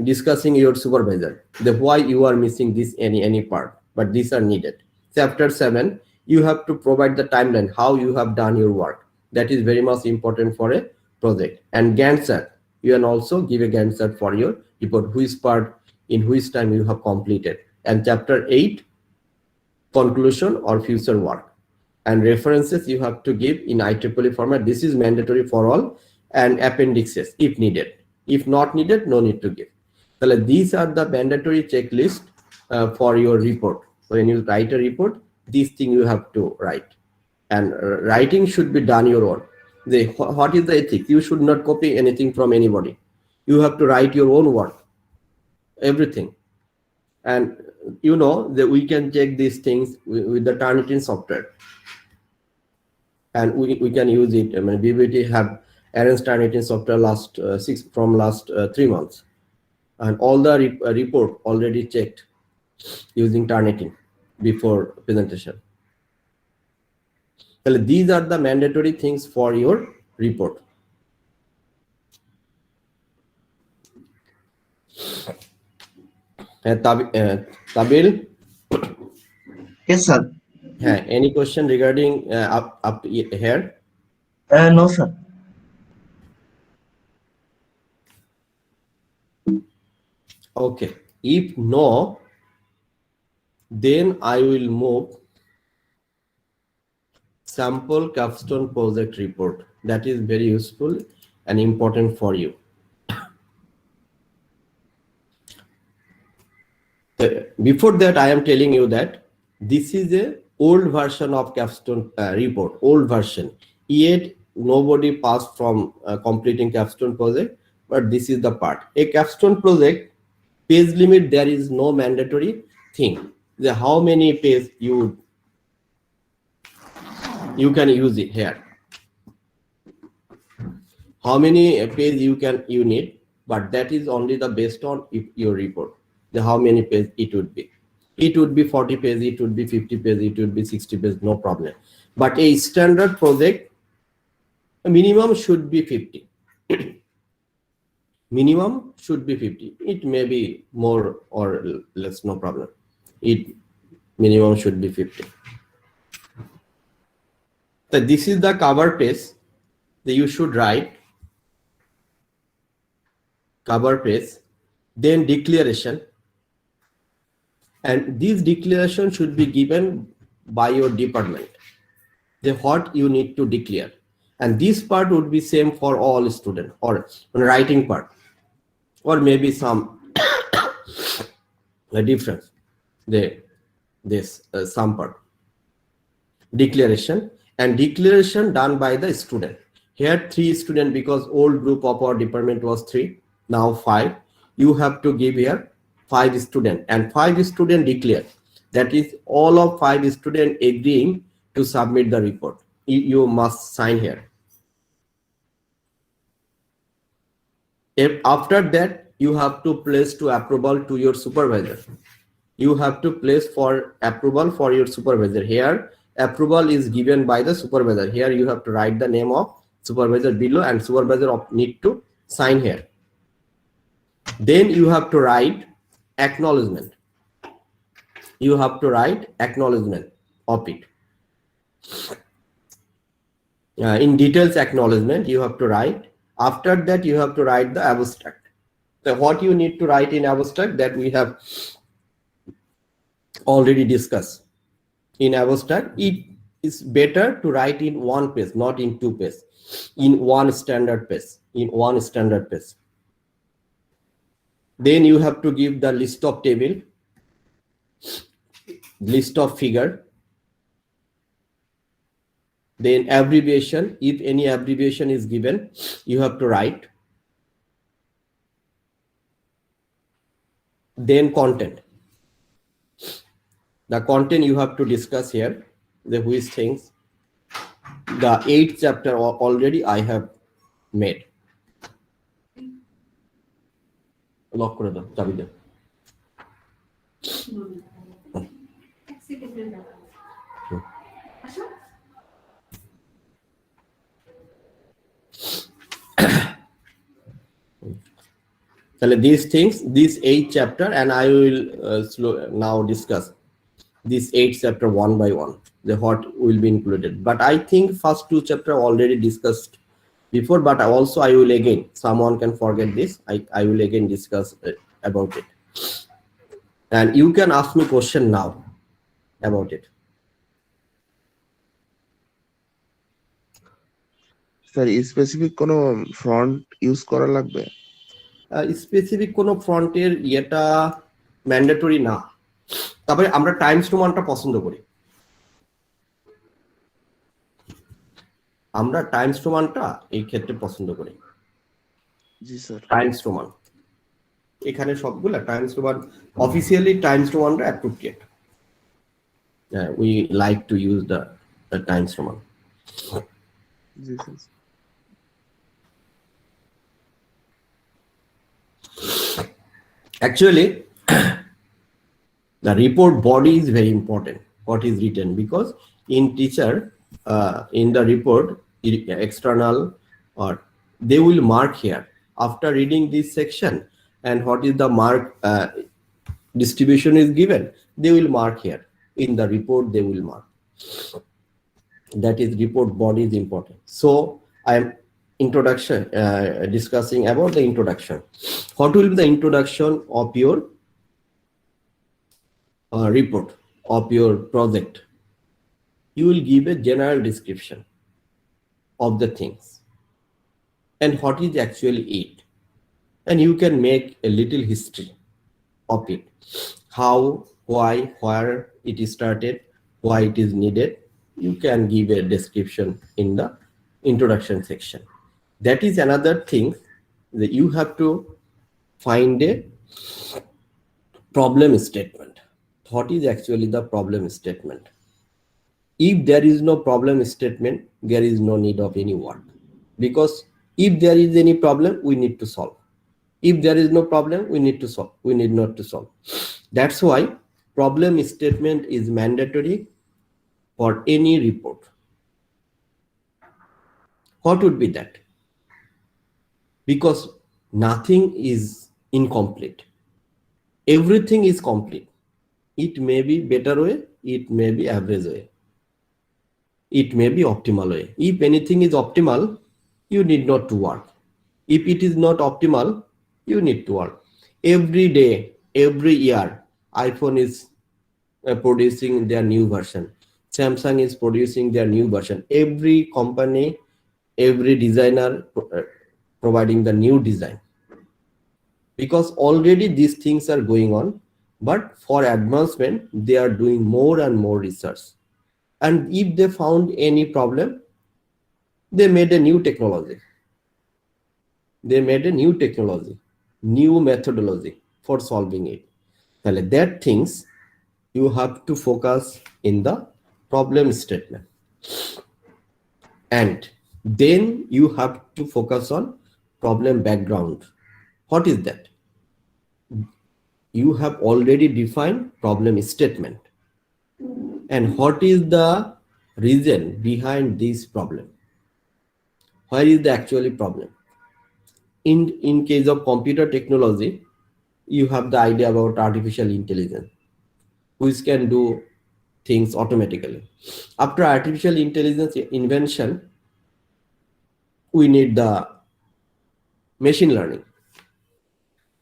Speaker 2: discussing your supervisor the why you are missing this any part, but these are needed. Chapter 7, you have to provide the timeline how you have done your work. That is very much important for a project. And Gantt chart, you can also give a Gantt chart for your report, which part in which time you have completed. And chapter 8, conclusion or future work. And references you have to give in IEEE format. This is mandatory for all, and appendixes if needed. If not needed, no need to give. So these are the mandatory checklist for your report. When you write a report, these things you have to write. And writing should be done your own. What is the ethics? You should not copy anything from anybody. You have to write your own work, everything. And you know that we can check these things with the Turnitin software. And we can use it. I mean, BBT have arranged Turnitin software last 3 months. And all the report already checked using Turnitin before presentation. Well, these are the mandatory things for your report. Tabil?
Speaker 6: Yes, sir.
Speaker 2: Any question regarding up here?
Speaker 6: No, sir.
Speaker 2: Okay. If no, then I will move sample capstone project report. That is very useful and important for you. Before that, I am telling you that this is a old version of capstone report, old version. Yet nobody passed from completing capstone project, but this is the part. A capstone project page limit, there is no mandatory thing. How many pages you can use it here. How many pages you need, but that is only the based on your report. How many pages it would be. It would be 40 pages, it would be 50 pages, it would be 60 pages, no problem. But a standard project, minimum should be 50. Minimum should be 50. It may be more or less, no problem. It minimum should be 50. So this is the cover page that you should write. Cover page, then declaration. And this declaration should be given by your department. What you need to declare. And this part would be same for all students, or writing part, or maybe some difference. Some part. Declaration, and declaration done by the student. Here 3 students, because old group of our department was 3, now 5. You have to give here 5 students, and 5 students declare. That is all of 5 students agreeing to submit the report. You must sign here. If after that, you have to place to approval to your supervisor. You have to place for approval for your supervisor. Here approval is given by the supervisor. Here you have to write the name of supervisor below, and supervisor need to sign here. Then you have to write acknowledgement. You have to write acknowledgement of it. In details acknowledgement you have to write. After that you have to write the abstract. So what you need to write in abstract, that we have already discussed. In abstract, it is better to write in 1 page, not in 2 pages. In one standard page. In one standard page. Then you have to give the list of table, list of figure, then abbreviation. If any abbreviation is given, you have to write. Then content. The content you have to discuss here, the which things. The 8th chapter already I have made. Lock করে দাও, চাবি দাও। these things, this 8th chapter, and I will now discuss this 8th chapter one by one, the what will be included. But I think first 2 chapter already discussed before, but also I will again, someone can forget this, I will again discuss about it. And you can ask me question now about it.
Speaker 7: Sir specific কোনো font use করা লাগবে?
Speaker 2: Specific কোনো ফ্রন্টের ইয়েটা mandatory না, তারপরে আমরা Times রোমানটা পছন্দ করি, আমরা টাইমস রোমানটা এই ক্ষেত্রে পছন্দ করি।
Speaker 7: জি স্যার।
Speaker 2: টাইমস রোমান এখানে সবগুলা টাইমস রোমান, অফিসিয়ালি টাইমস রোমানটা appropriate, we like to use the Times Roman.
Speaker 7: জি sir.
Speaker 2: Actually, the report body is very important, what is written, because in teacher, in the report, external, or they will mark here after reading this section, and what is the mark distribution is given, they will mark here in the report, they will mark. That is, report body is important. So I am introduction, discussing about the introduction. What will be the introduction of your report, of your project? You will give a general description of the things and what is actually it, and you can make a little history of it, how, why, where it is started, why it is needed. You can give a description in the introduction section. That is another thing, that you have to find a problem statement. What is actually the problem statement? If there is no problem statement, there is no need of any work, because if there is any problem, we need to solve. If there is no problem, we need to solve, we need not to solve. That's why problem statement is mandatory for any report. What would be that? Because nothing is incomplete, everything is complete. It may be better way, it may be average way, it may be optimal way. If anything is optimal, you need not to work. If it is not optimal, you need to work. Every day, every year, iPhone is producing their new version, Samsung is producing their new version, every company, every designer providing the new design, because already these things are going on. But for advancement, they are doing more and more research, and if they found any problem, they made a new technology, they made a new technology, new methodology for solving it. That things you have to focus in the problem statement, and then you have to focus on problem background. What is that? You have already defined problem statement, and what is the reason behind this problem? Where is the actually problem? In case of computer technology, you have the idea about artificial intelligence, which can do things automatically. After artificial intelligence invention, we need the machine learning.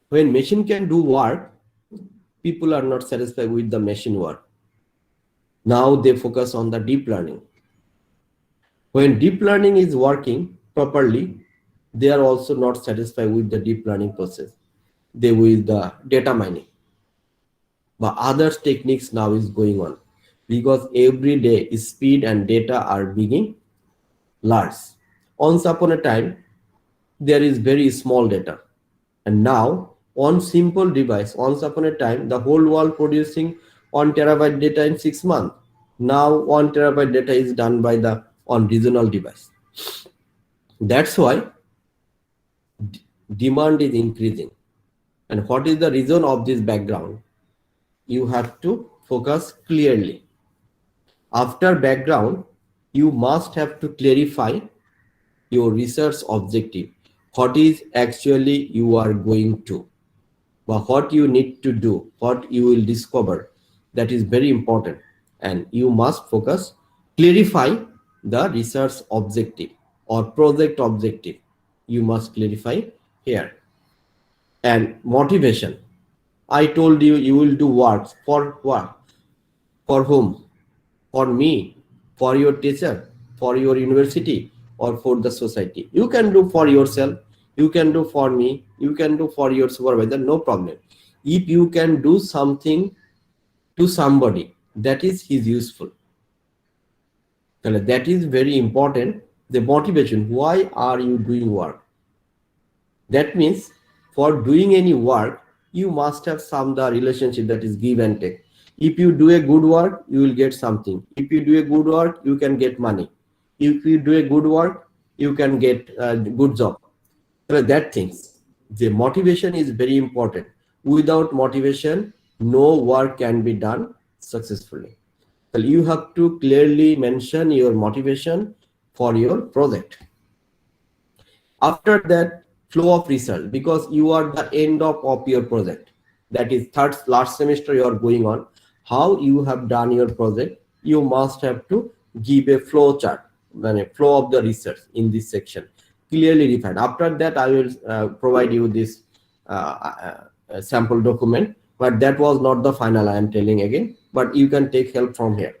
Speaker 2: When machine can do work, people are not satisfied with the machine work. Now they focus on the deep learning. When deep learning is working properly, they are also not satisfied with the deep learning process. They with the data mining. But other techniques now is going on, because every day speed and data are being large. Once upon a time, there is very small data, and now one simple device, once upon a time, the whole world producing 1 terabyte data in 6 months. Now 1 terabyte data is done by the on regional device. That's why demand is increasing. And what is the reason of this background? You have to focus clearly. After background, you must have to clarify your research objective. what is actually you are going to, but what you need to do, what you will discover, that is very important. And you must focus, clarify the research objective or project objective. You must clarify here. And motivation. I told you, you will do work for what? For whom? For me, for your teacher, for your university, or for the society. You can do for yourself, you can do for me, you can do for your supervisor, no problem. If you can do something to somebody, that is useful. That is very important. The motivation, why are you doing work? That means for doing any work, you must have some the relationship, that is give and take. If you do a good work, you will get something. If you do a good work, you can get money. If you do a good work, you can get a good job. So that things, the motivation is very important. Without motivation, no work can be done successfully. So you have to clearly mention your motivation for your project. After that, flow of research, because you are the end of your project. That is last semester you are going on. How you have done your project, you must have to give a flow chart, a flow of the research in this section, clearly defined. After that, I will provide you this sample document, but that was not the final, I am telling again, but you can take help from here.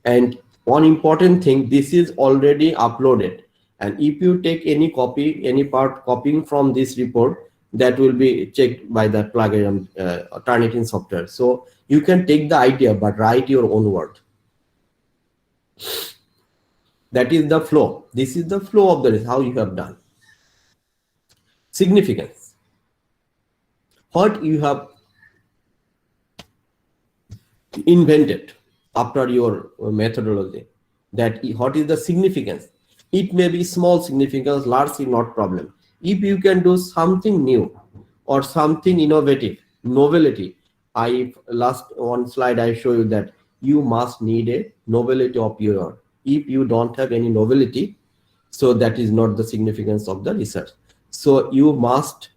Speaker 2: And one important thing, this is already uploaded. And if you take any copy, any part copying from this report, that will be checked by the plugin, Turnitin software. So you can take the idea, but write your own word. That is the flow. This is the flow of the how you have done. Significance. What you have invented after your methodology. That what is the significance? It may be small significance, large is not problem. If you can do something new or something innovative, novelty. Last one slide I show you that you must need a novelty of your work. If you don't have any novelty, so that is not the significance of the research. So you must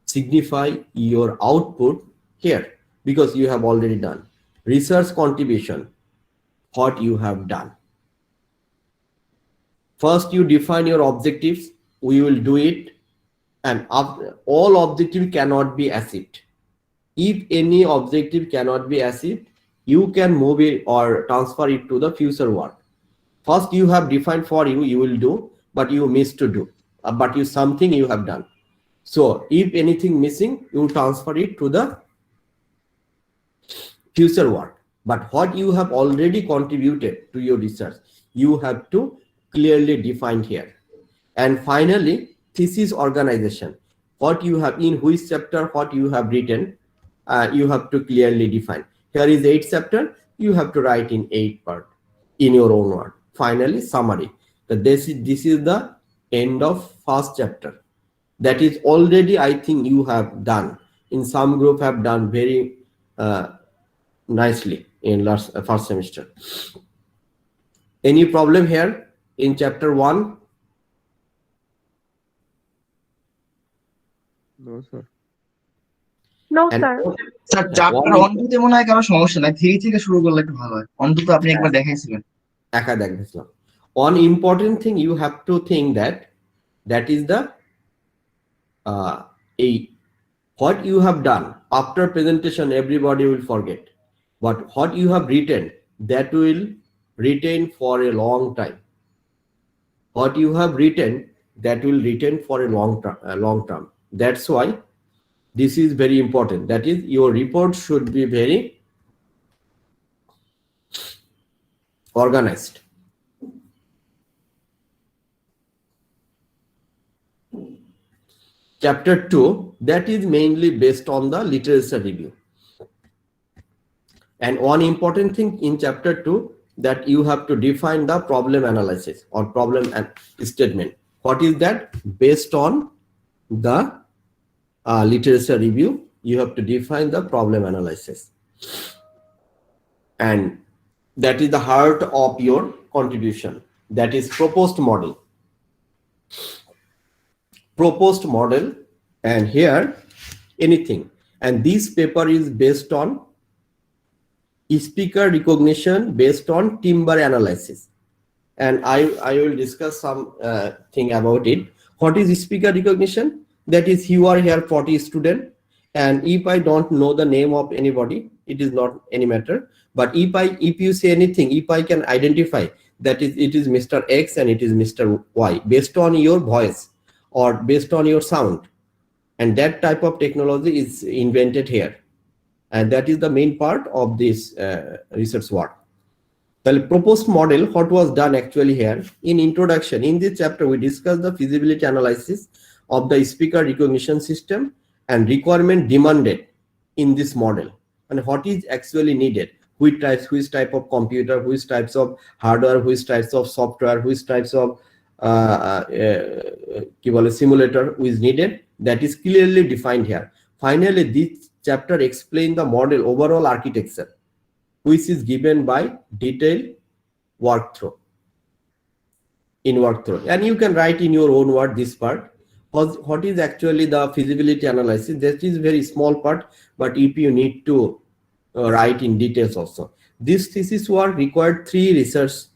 Speaker 2: signify your output here, because you have already done research contribution, what you have done. First, you define your objectives. We will do it. And all objective cannot be achieved. If any objective cannot be achieved, you can move it or transfer it to the future work. First, you have defined for you, you will do, but you missed to do. But something you have done. So if anything missing, you transfer it to the future work. But what you have already contributed to your research, you have to clearly define here. And finally, thesis organization. What you have in which chapter, what you have written, you have to clearly define. Here is 8 chapter, you have to write in 8 part in your own word. Finally, summary. This is the end of first chapter. That is already, I think you have done. In some group have done very nicely in first semester. Any problem here in chapter 1?
Speaker 7: No, sir.
Speaker 1: No,
Speaker 2: And
Speaker 1: sir.
Speaker 6: Sir chapter 1 2 তে মনে হয় কারো সমস্যা নাই, 3 থেকে শুরু করলে একটু ভালো হয়। 1 2 তো আপনি একবার দেখাইছিলেন।
Speaker 2: One important thing you have to think that is the what you have done after presentation, everybody will forget, but what you have written, that will retain for a long time. What you have written, that will retain for a long term. That's why this is very important. That is, your report should be very organized. Chapter 2, that is mainly based on the literature review. And one important thing in chapter 2, that you have to define the problem analysis or problem statement. What is that? Based on the literature review, you have to define the problem analysis. And that is the heart of your contribution. That is proposed model. proposed model, and here anything. And this paper is based on speaker recognition based on timbre analysis. And I will discuss some thing about it. What is speaker recognition? That is, you are here 40 student, and if I don't know the name of anybody, it is not any matter. But if you say anything, if I can identify that it is Mr. X and it is Mr. Y based on your voice or based on your sound, and that type of technology is invented here, and that is the main part of this research work. The proposed model, what was done actually here in introduction, in this chapter we discussed the feasibility analysis of the speaker recognition system and requirement demanded in this model, and what is actually needed, which type of computer, which types of hardware, which types of software, which types of simulator is needed. That is clearly defined here. Finally, this chapter explains the model overall architecture, which is given by detailed walkthrough. And you can write in your own word this part. What is actually the feasibility analysis? That is very small part, but if you need to write in details also. This thesis work required 3 researchers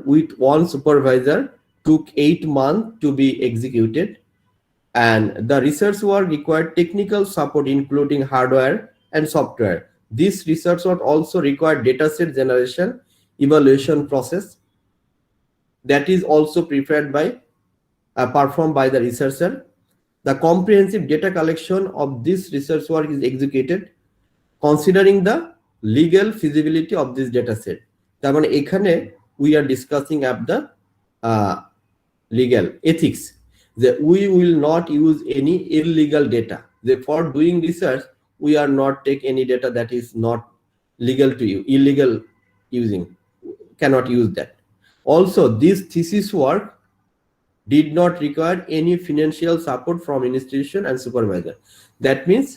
Speaker 2: with 1 supervisor, took 8 months to be executed, and the research work required technical support including hardware and software. This research work also required dataset generation, evaluation process that is also performed by the researcher. The comprehensive data collection of this research work is executed considering the legal feasibility of this data set. তার মানে এখানে we are discussing of the legal ethics, that we will not use any illegal data. For doing research, we are not take any data that is not legal to you, illegal using, cannot use that. Also, this thesis work did not require any financial support from institution and supervisor. That means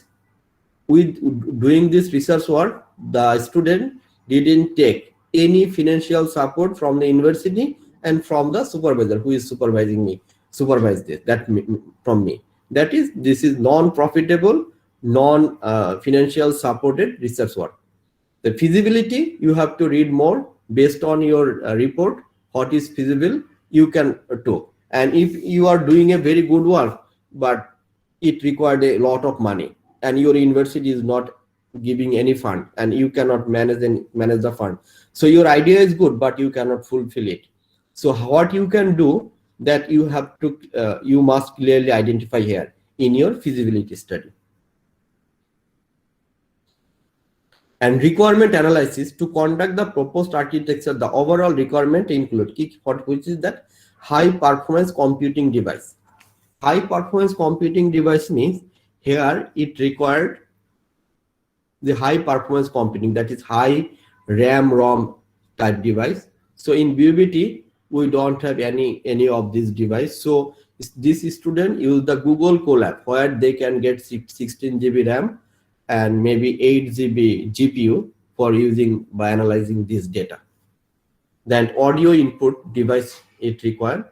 Speaker 2: with doing this research work, the student didn't take any financial support from the university and from the supervisor who is supervise this, that from me. That is, this is non-profitable, non-financial supported research work. The feasibility, you have to read more based on your report, what is feasible, you can do. And if you are doing a very good work, but it required a lot of money, and your university is not giving any fund, and you cannot manage the fund, so your idea is good but you cannot fulfill it. So what you can do, that you have to you must clearly identify here in your feasibility study. And requirement analysis to conduct the proposed architecture, the overall requirement include which is that high performance computing device. High performance computing device means here it required the high performance computing, that is high RAM ROM type device. So in BUBT we don't have any of this device, so this student use the Google Colab where they can get 16 GB RAM and maybe 8 GB GPU for using by analyzing this data. Then audio input device it required,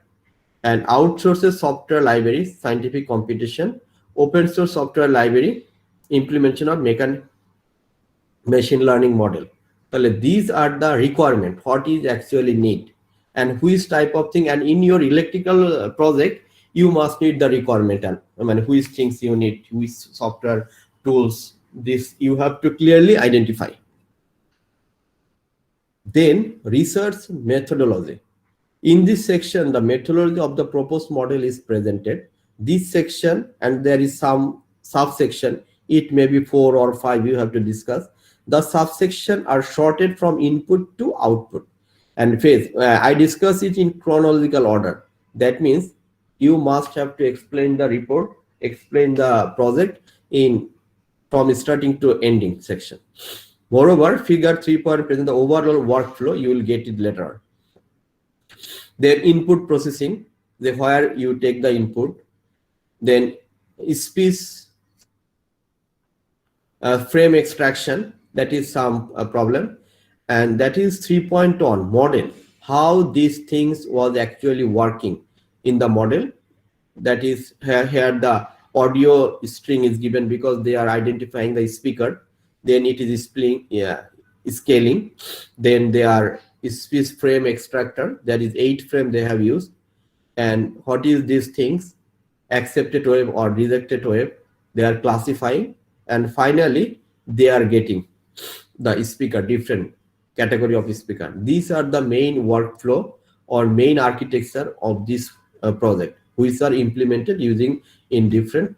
Speaker 2: and outsources software library, scientific computation, open source software library, implementation of machine learning model. So these are the requirement, what is actually need, and which type of thing. And in your electrical project, you must need the requirement, and I mean which things you need, which software tools, this you have to clearly identify. Then research methodology. In this section, the methodology of the proposed model is presented. This section, and there is some subsection, it may be 4 or 5, you have to discuss. The subsection are sorted from input to output and phase. I discuss it in chronological order. That means you must have to explain the report, explain the project from starting to ending section. Moreover, figure 3 present the overall workflow, you will get it later. Then input processing, where you take the input, then speech frame extraction, that is some problem, and that is 3.1 model, how these things was actually working in the model. that is here the audio string is given because they are identifying the speaker. Then it is scaling. Then they are speech frame extractor, that is 8 frame they have used. And what is these things? Accepted wave or rejected wave, they are classifying. And finally they are getting the speaker, different category of speaker. These are the main workflow or main architecture of this project, which are implemented using in different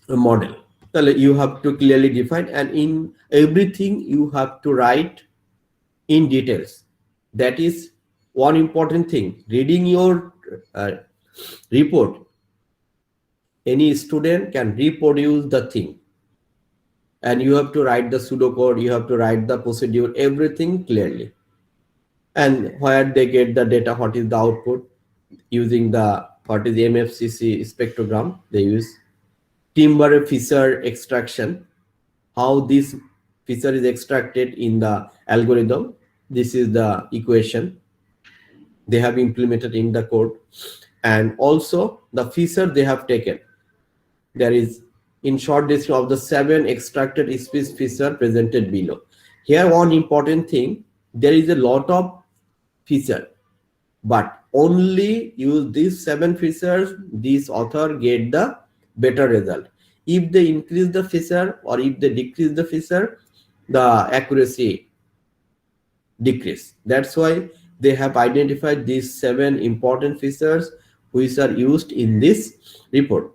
Speaker 2: model. So you have to clearly define, and in everything you have to write in details. That is one important thing. Reading your report, any student can reproduce the thing, and you have to write the pseudocode, you have to write the procedure, everything clearly. And where they get the data, what is the output, using the what is the MFCC spectrogram they use. Timber feature extraction, how this feature is extracted in the algorithm. This is the equation they have implemented in the code. And also the feature they have taken. There is in short description of the 7 extracted speech feature presented below. Here one important thing, there is a lot of feature, but only use these 7 features, this author get the better result. If they increase the feature or if they decrease the feature, the accuracy decrease. That's why they have identified these 7 important features which are used in this report.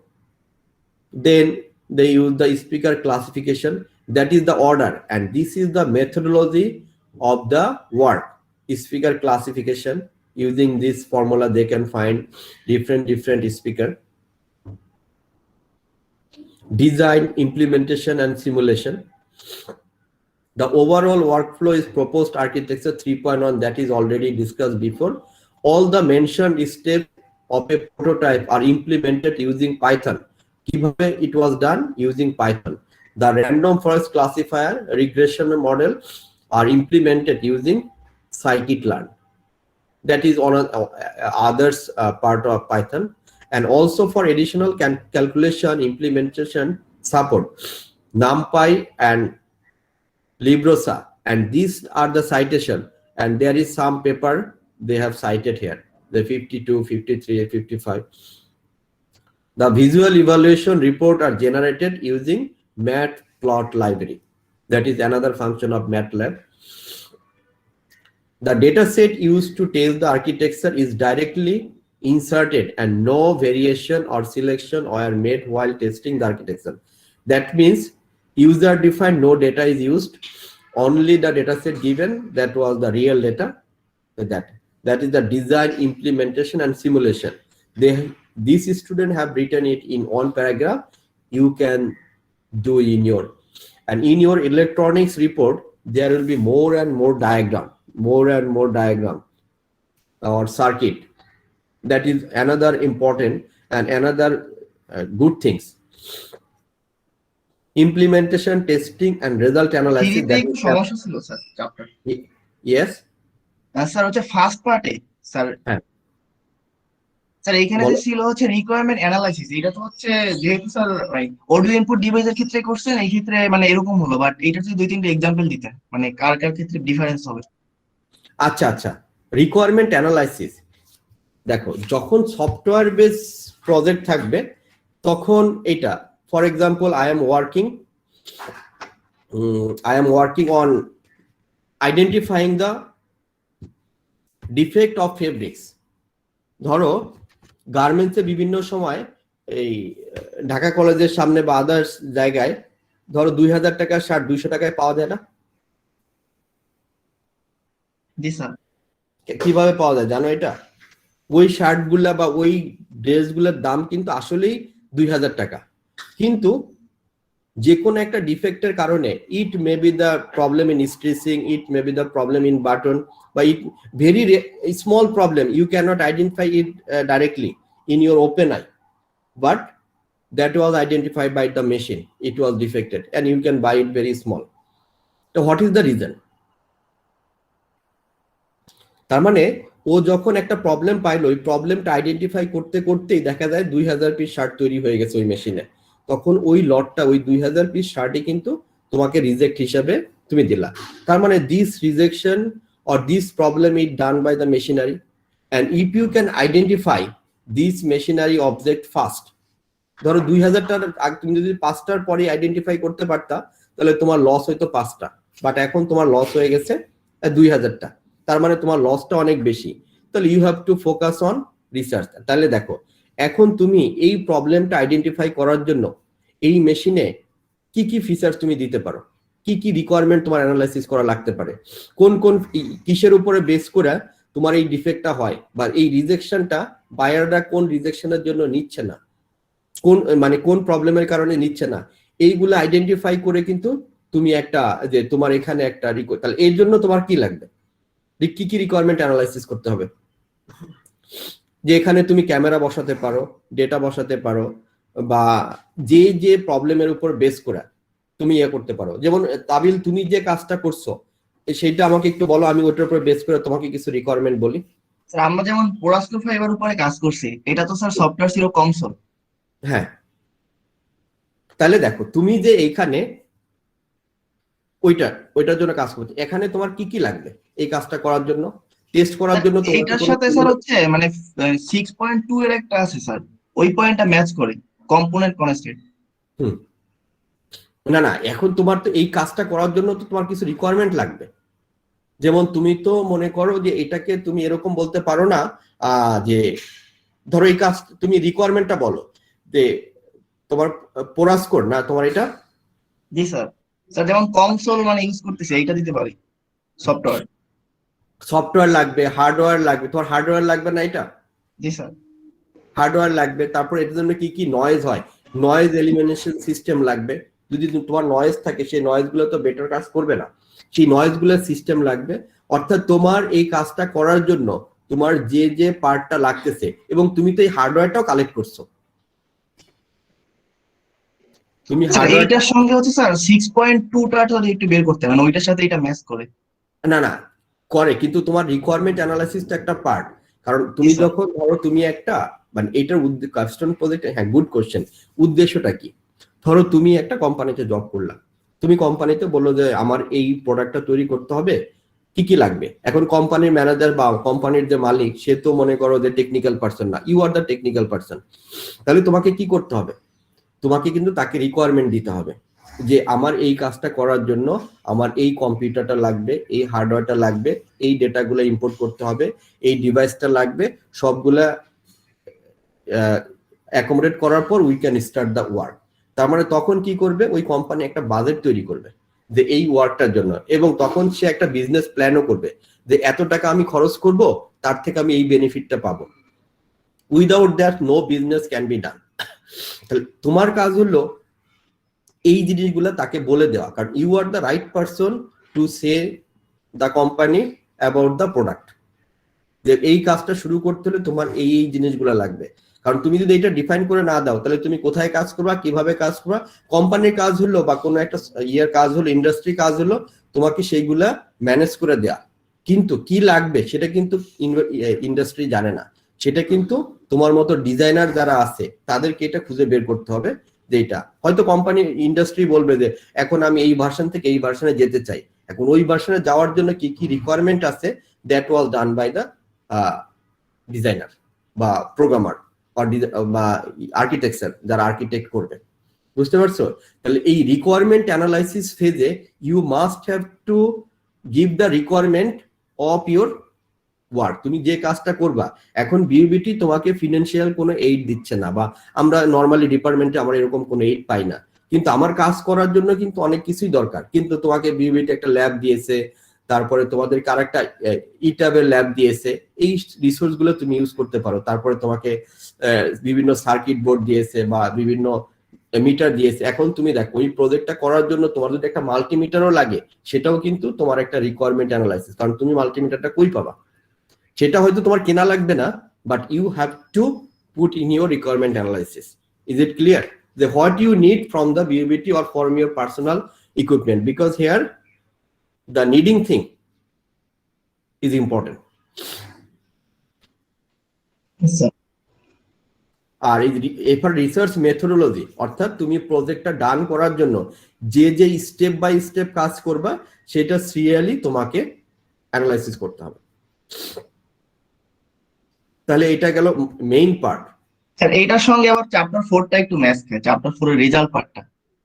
Speaker 2: Then they use the speaker classification, that is the order, and this is the methodology of the work. Speaker classification, using this formula they can find different speaker. Design, implementation and simulation. The overall workflow is proposed architecture 3.1, that is already discussed before. All the mentioned steps of a prototype are implemented using Python. Kiভাবে it was done? Using Python. The random forest classifier regression model are implemented using scikit-learn. That is on others part of Python. And also for additional calculation implementation support NumPy and Librosa, and these are the citation, and there is some paper they have cited here, the 52, 53, 55. The visual evaluation report are generated using Matplotlib library. That is another function of MATLAB. The data set used to test the architecture is directly inserted and no variation or selection were made while testing the architecture. That means user defined, no data is used, only the data set given, that was the real data. That is the design, implementation and simulation. These students have written it in one paragraph. You can do in your, and in your electronics report there will be more and more diagram or circuit. That is another important and another good things. Implementation, testing and result analysis.
Speaker 6: থ্রিতে একটু সমস্যা ছিল sir chapter.
Speaker 2: Yes,
Speaker 6: sir হচ্ছে first পার্টে sir
Speaker 2: হ্যাঁ
Speaker 6: sir এইখানে যে ছিল হচ্ছে রিকোয়ারমেন্ট অ্যানালাইসিস, এটা তো হচ্ছে যেহেতু স্যার অডিও ইনপুট ডিভাইসের ক্ষেত্রে করছেন, এই ক্ষেত্রে মানে এরকম হলো, বাট এটা যদি 2-3টা এক্সাম্পল দিতেন মানে কার কার ক্ষেত্রে ডিফারেন্স হবে।
Speaker 2: আচ্ছা রিকোয়ারমেন্ট অ্যানালাইসিস, দেখো যখন সফটওয়্যার বেস প্রজেক্ট থাকবে তখন এটা, for example I am working on identifying the defect of fabrics. ধরো গার্মেন্টসে বিভিন্ন সময় এই ঢাকা কলেজের সামনে বা আদার্স জায়গায় ধরো 2000 টাকার শার্ট 200 টাকায় পাওয়া যায় না?
Speaker 6: জি স্যার।
Speaker 2: কিভাবে পাওয়া যায় জানো এটা? ওই শার্ট গুলা বা ওই ড্রেস গুলার দাম কিন্তু আসলেই 2000 টাকা, কিন্তু যে কোনো একটা ডিফেক্টের কারণে it may be the problem in stitching, it may be the problem in button, বা it very small problem, you cannot identify it directly in your open eye, but that was identified by the machine, it was defected and you can buy it very small. So what is the reason? তার মানে ও যখন একটা problem পাইলো, ওই প্রবলেমটা identify করতে করতেই দেখা যায় 2000 পিস শার্ট তৈরি হয়ে গেছে ওই মেশিনে। তখন ওই লটটা, ওই 2000 পিস শার্টই কিন্তু তোমাকে রিজেক্ট হিসাবে তুমি দিলা। তার মানে this rejection or this problem is done by the machinery, and if you can identify this machinery object fast, ধরো 2000টার তুমি যদি 5টার পরে আইডেন্টিফাই করতে পারতা তাহলে তোমার লস হইতো 5টা, বাট এখন তোমার লস হয়ে গেছে 2000টা। তার মানে তোমার লসটা অনেক বেশি। তাহলে you have to focus on research. তাহলে দেখো, এখন তুমি এই প্রবলেমটা আইডেন্টিফাই করার জন্য এই মেশিনে কি কি ফিচার্স তুমি দিতে পারো, কি কি রিকোয়ারমেন্ট তোমার অ্যানালাইসিস করা লাগতে পারে, কোন কোন কিসের উপরে বেস করে তোমার এই ডিফেক্টটা হয়, বা এই রিজেকশনটা বায়াররা কোন রিজেকশনের জন্য নিচ্ছে না, কোন মানে কোন প্রবলেমের কারণে নিচ্ছে না, এইগুলো আইডেন্টিফাই করে কিন্তু তুমি একটা যে তোমার এখানে একটা তাহলে এর জন্য তোমার কি লাগবে, কি কি রিকোয়ারমেন্ট অ্যানালাইসিস করতে হবে। যে এখানে তুমি ক্যামেরা বসাতে পারো, ডেটা বসাতে পারো, বা যে যে প্রবলেমের উপর বেস করে তুমি ইয়ে করতে পারো। যেমন তাবিল, তুমি যে কাজটা করছো সেইটা আমাকে একটু বলো, আমি ওটার উপর বেস করে তোমাকে কিছু রিকোয়ারমেন্ট বলি।
Speaker 6: স্যার আমরা যেমন পোরাস্কো ফাইবার উপরে কাজ করছি, এটা তো স্যার সফটওয়্যার ছিল কনসোল।
Speaker 2: হ্যাঁ, তাহলে দেখো তুমি যে এইখানে ওইটার জন্য কাজ করছো, এখানে তোমার কি কি লাগবে এই কাজটা করার জন্য, টেস্ট করার জন্য?
Speaker 6: এটার সাথে স্যার হচ্ছে মানে 6.2 এর একটা আছে স্যার, ওই পয়েন্টটা ম্যাচ করে কম্পোনেন্ট কনস্ট্যান্ট।
Speaker 2: না না, এখন তোমার তো এই কাজটা করার জন্য তো তোমার কিছু রিকোয়ারমেন্ট লাগবে। যেমন তুমি তো মনে করো যে এটাকে তুমি এরকম বলতে পারো না যে ধরো এই কাজ, তুমি রিকোয়ারমেন্টটা বলো যে তোমার পোরাস্কোর না তোমার এটা।
Speaker 6: জি স্যার, স্যার যেমন কনসোল মানে ইউজ করতেছে, এইটা দিতে পারি
Speaker 2: সফটওয়্যার লাগবে, হার্ডওয়্যার লাগবে, তোমার হার্ডওয়্যার লাগবে না এটা?
Speaker 6: জি স্যার,
Speaker 2: হার্ডওয়্যার লাগবে। তারপর এটার জন্য কি কি নয়েজ হয়, নয়েজ এলিমিনেশন সিস্টেম লাগবে। যদি তোমার নয়েজ থাকে, সেই নয়েজ গুলো তো বেটার কাজ করবে না, সেই নয়েজ গুলোর সিস্টেম লাগবে। অর্থাৎ তোমার এই কাজটা করার জন্য তোমার যে যে পার্টটা লাগতেছে, এবং তুমি তো এই হার্ডওয়্যারটাও কালেক্ট করছো, তুমি
Speaker 6: এইটার সঙ্গে হচ্ছে স্যার 6.2টা একটু বের করতে হবে, মানে ওইটার সাথে এটা ম্যাচ করে।
Speaker 2: না না করে, কিন্তু তোমার রিকোয়ারমেন্ট অ্যানালাইসিসটা একটা পার্ট। কারণ তুমি যখন ধরো তুমি একটা মানে এটার কাস্টম প্রজেক্ট, হ্যাঁ গুড কোশ্চেন, উদ্দেশ্যটা কি? ধরো তুমি একটা কোম্পানিতে জব করলা, তুমি কোম্পানিতে বললো যে আমার এই প্রোডাক্টটা তৈরি করতে হবে, কি কি লাগবে। এখন কোম্পানির ম্যানেজার বা কোম্পানির যে মালিক, সে তো মনে করো যে টেকনিক্যাল পার্সন না, you are the technical person. তাহলে তোমাকে কি করতে হবে? তোমাকে কিন্তু তাকে রিকোয়ারমেন্ট দিতে হবে যে আমার এই কাজটা করার জন্য আমার এই কম্পিউটারটা লাগবে, এই হার্ডওয়্যারটা লাগবে, এই ডেটাগুলো ইম্পোর্ট করতে হবে, এই ডিভাইসটা লাগবে, সবগুলা অ্যাকোমোডেট করার পর we can start the work. তার মানে তখন কি করবে, ওই কোম্পানি একটা বাজেট তৈরি করবে যে এই ওয়ার্কটার জন্য, এবং তখন সে একটা বিজনেস প্ল্যানও করবে যে এত টাকা আমি খরচ করব, তার থেকে আমি এই বেনিফিটটা পাবো। Without that no business can be done. তাহলে তোমার কাজ হলো এই জিনিসগুলো তাকে বলে দেওয়া, কারণ you are the right person to say the company about the product, যে এই কাজটা শুরু করতে হলে তোমার এই এই জিনিসগুলো লাগবে। কারণ তুমি যদি এটা ডিফাইন করে না দাও, তাহলে তুমি কোথায় কাজ করবা, কিভাবে কাজ করবা, কোম্পানির কাজ হলো বা কোনো একটা ইয়ের কাজ হলো, ইন্ডাস্ট্রি কাজ হলো তোমাকে সেইগুলা ম্যানেজ করে দেয়া। কিন্তু কি লাগবে সেটা কিন্তু ইন্ডাস্ট্রি জানে না, সেটা কিন্তু তোমার মতো ডিজাইনার যারা আছে তাদেরকে এটা খুঁজে বের করতে হবে। যে এটা হয়তো কোম্পানি ইন্ডাস্ট্রি বলবে যে এখন আমি এই ভার্সন থেকে এই ভার্সনে যেতে চাই, এখন ওই ভার্সনে যাওয়ার জন্য কি কি রিকোয়ারমেন্ট আছে, that was done by the designer বা প্রোগ্রামার বা আর্কিটেকচার, যারা আর্কিটেক্ট করবে। বুঝতে পারছো? তাহলে এই রিকোয়ারমেন্ট অ্যানালাইসিস ফেজে you must have to give the requirement of your work. তুমি যে কাজটা করবা, এখন বিউবিটি তোমাকে ফিনান্সিয়াল কোনো এইড দিচ্ছে না, বা আমরা নর্মালি ডিপার্টমেন্টে আমরা এরকম কোনো এইড পাই না, কিন্তু আমার কাজ করার জন্য কিন্তু অনেক কিছুই দরকার। কিন্তু তোমাকে বিউবিটি একটা ল্যাব দিয়েছে, তারপরে তোমাদের আরেকটা ইটাবের ল্যাব দিয়েছে, এই রিসোর্স গুলো তুমি ইউজ করতে পারো। তারপরে তোমাকে বিভিন্ন সার্কিট বোর্ড দিয়েছে বা বিভিন্ন মিটার দিয়েছে। এখন তুমি দেখো ওই প্রজেক্টটা করার জন্য তোমার যদি একটা মাল্টিমিটারও লাগে, সেটাও কিন্তু তোমার একটা রিকোয়ারমেন্ট অ্যানালাইসিস। কারণ তুমি মাল্টিমিটারটা কই পাবা, সেটা হয়তো তোমার কেনা লাগবে না, but you have to put in your requirement analysis. Is it clear যে what you need from the BUBT or from your personal equipment, because here the needing thing is important. আর এরপর রিসার্চ মেথোডোলজি, অর্থাৎ তুমি প্রজেক্টটা ডান করার জন্য যে যে স্টেপ বাই স্টেপ কাজ করবা সেটা সিরিয়ালি তোমাকে অ্যানালাইসিস করতে হবে। তাহলে এটা গেল মেইন পার্ট।
Speaker 6: স্যার এটার সঙ্গে আবার চ্যাপ্টার 4টা একটু ম্যাচ খায়, চ্যাপ্টার 4 এর রেজাল্ট পার্টটা।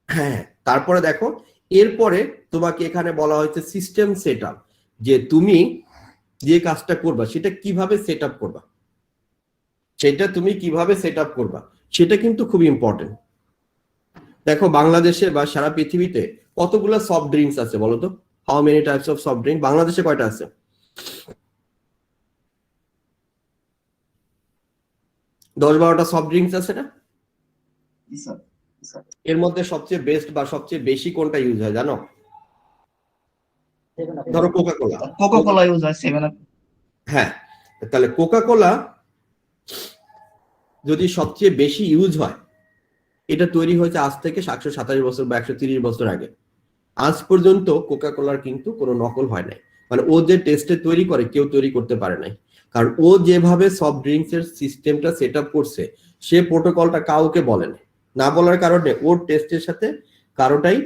Speaker 2: হ্যাঁ, তারপরে দেখো এরপরে তোমাকে এখানে বলা হয়েছে সিস্টেম সেটআপ, যে তুমি যে কাজটা করবা সেটা কিভাবে সেটআপ করবা, সেটা তুমি কিভাবে সেটআপ করবা সেটা কিন্তু খুব ইম্পর্টেন্ট। দেখো বাংলাদেশে বা সারা পৃথিবীতে কতগুলো সফট ড্রিঙ্কস আছে বলো তো? How many types of soft drink? বাংলাদেশে কয়টা আছে? 10-12টা সফট ড্রিঙ্কস আছে না? এর মধ্যে সবচেয়ে বেস্ট বা সবচেয়ে বেশি কোনটা ইউজ হয় জানো? ধরো Coca Cola.
Speaker 6: Coca Cola use হয়, 7 আপ।
Speaker 2: হ্যাঁ, তাহলে কোকা কোলা যদি সবচেয়ে বেশি ইউজ হয়, এটা তৈরি হয়েছে আজ থেকে 127 বছর বা 130 বছর আগে। আজ পর্যন্ত কোকা কোলার কিন্তু কোনো নকল হয় নাই, মানে ও যে টেস্টে তৈরি করে কেউ তৈরি করতে পারে নাই। কারণ ও যেভাবে সফট ড্রিঙ্কস এর সিস্টেমটা সেট আপ করছে সে প্রোটোকলটা কাউকে বলে না, না বলার কারণে ওর টেস্টের সাথে কারোটাই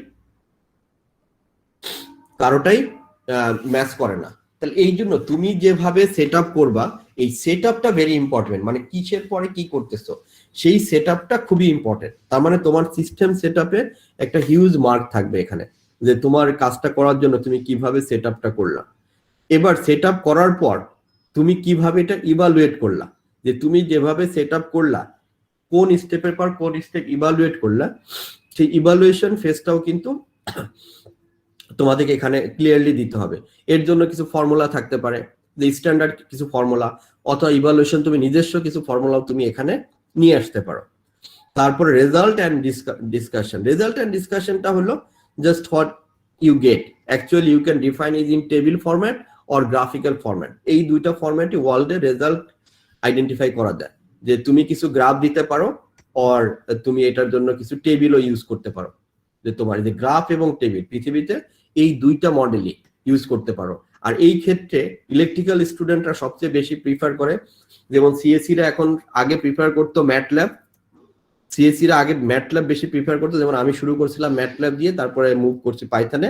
Speaker 2: ম্যাচ করে না। তাহলে এই জন্য তুমি যেভাবে সেট আপ করবা, এই সেট আপটা ভেরি ইম্পর্টেন্ট, মানে কিসের পরে কি করতেছো সেই সেট আপটা খুবই ইম্পর্টেন্ট। তার মানে তোমার সিস্টেম সেট আপে একটা হিউজ মার্ক থাকবে এখানে, যে তোমার কাজটা করার জন্য তুমি কিভাবে সেট আপটা করলা। এবার সেট আপ করার পর তুমি কিভাবে এটা ইভালুয়েট করলা, যে তুমি যেভাবে সেট আপ করলা কোন স্টেপের পর কোন স্টেপ ইভালুয়েট করলা, সেই ইভালুয়েশন ফেজটাও কিন্তু তোমাদেরকে এখানে ক্লিয়ারলি দিতে হবে। এর জন্য কিছু ফর্মুলা থাকতে পারে, যে স্ট্যান্ডার্ড কিছু ফর্মুলা, অথবা ইভালুয়েশন তুমি নিজস্ব কিছু ফর্মুলাও তুমি এখানে নিয়ে আসতে পারো। তারপরে result and discussion. Result and ডিসকাশনটা হলো just what you get, actually you can define is in table format or graphical format. এই দুইটা ফরম্যাটই ওয়ার্ল্ডে রেজাল্ট আইডেন্টিফাই করা যায়, যে তুমি কিছু গ্রাফ দিতে পারো অর তুমি এটার জন্য কিছু টেবিলও ইউজ করতে পারো, যে তোমার যে গ্রাফ এবং টেবিল পৃথিবীতে এই দুইটা মডেলই ইউজ করতে পারো। আর এই ক্ষেত্রে ইলেকট্রিক্যাল স্টুডেন্টরা সবচেয়ে বেশি প্রিফার করে, যেমন সিএসসিরা এখন আগে প্রিফার করতো ম্যাটল্যাব, সিএসসিরা আগে ম্যাটল্যাব বেশি প্রিফার করতো, যেমন আমি শুরু করছিলাম ম্যাটল্যাব দিয়ে, তারপরে মুভ করছি পাইথনে।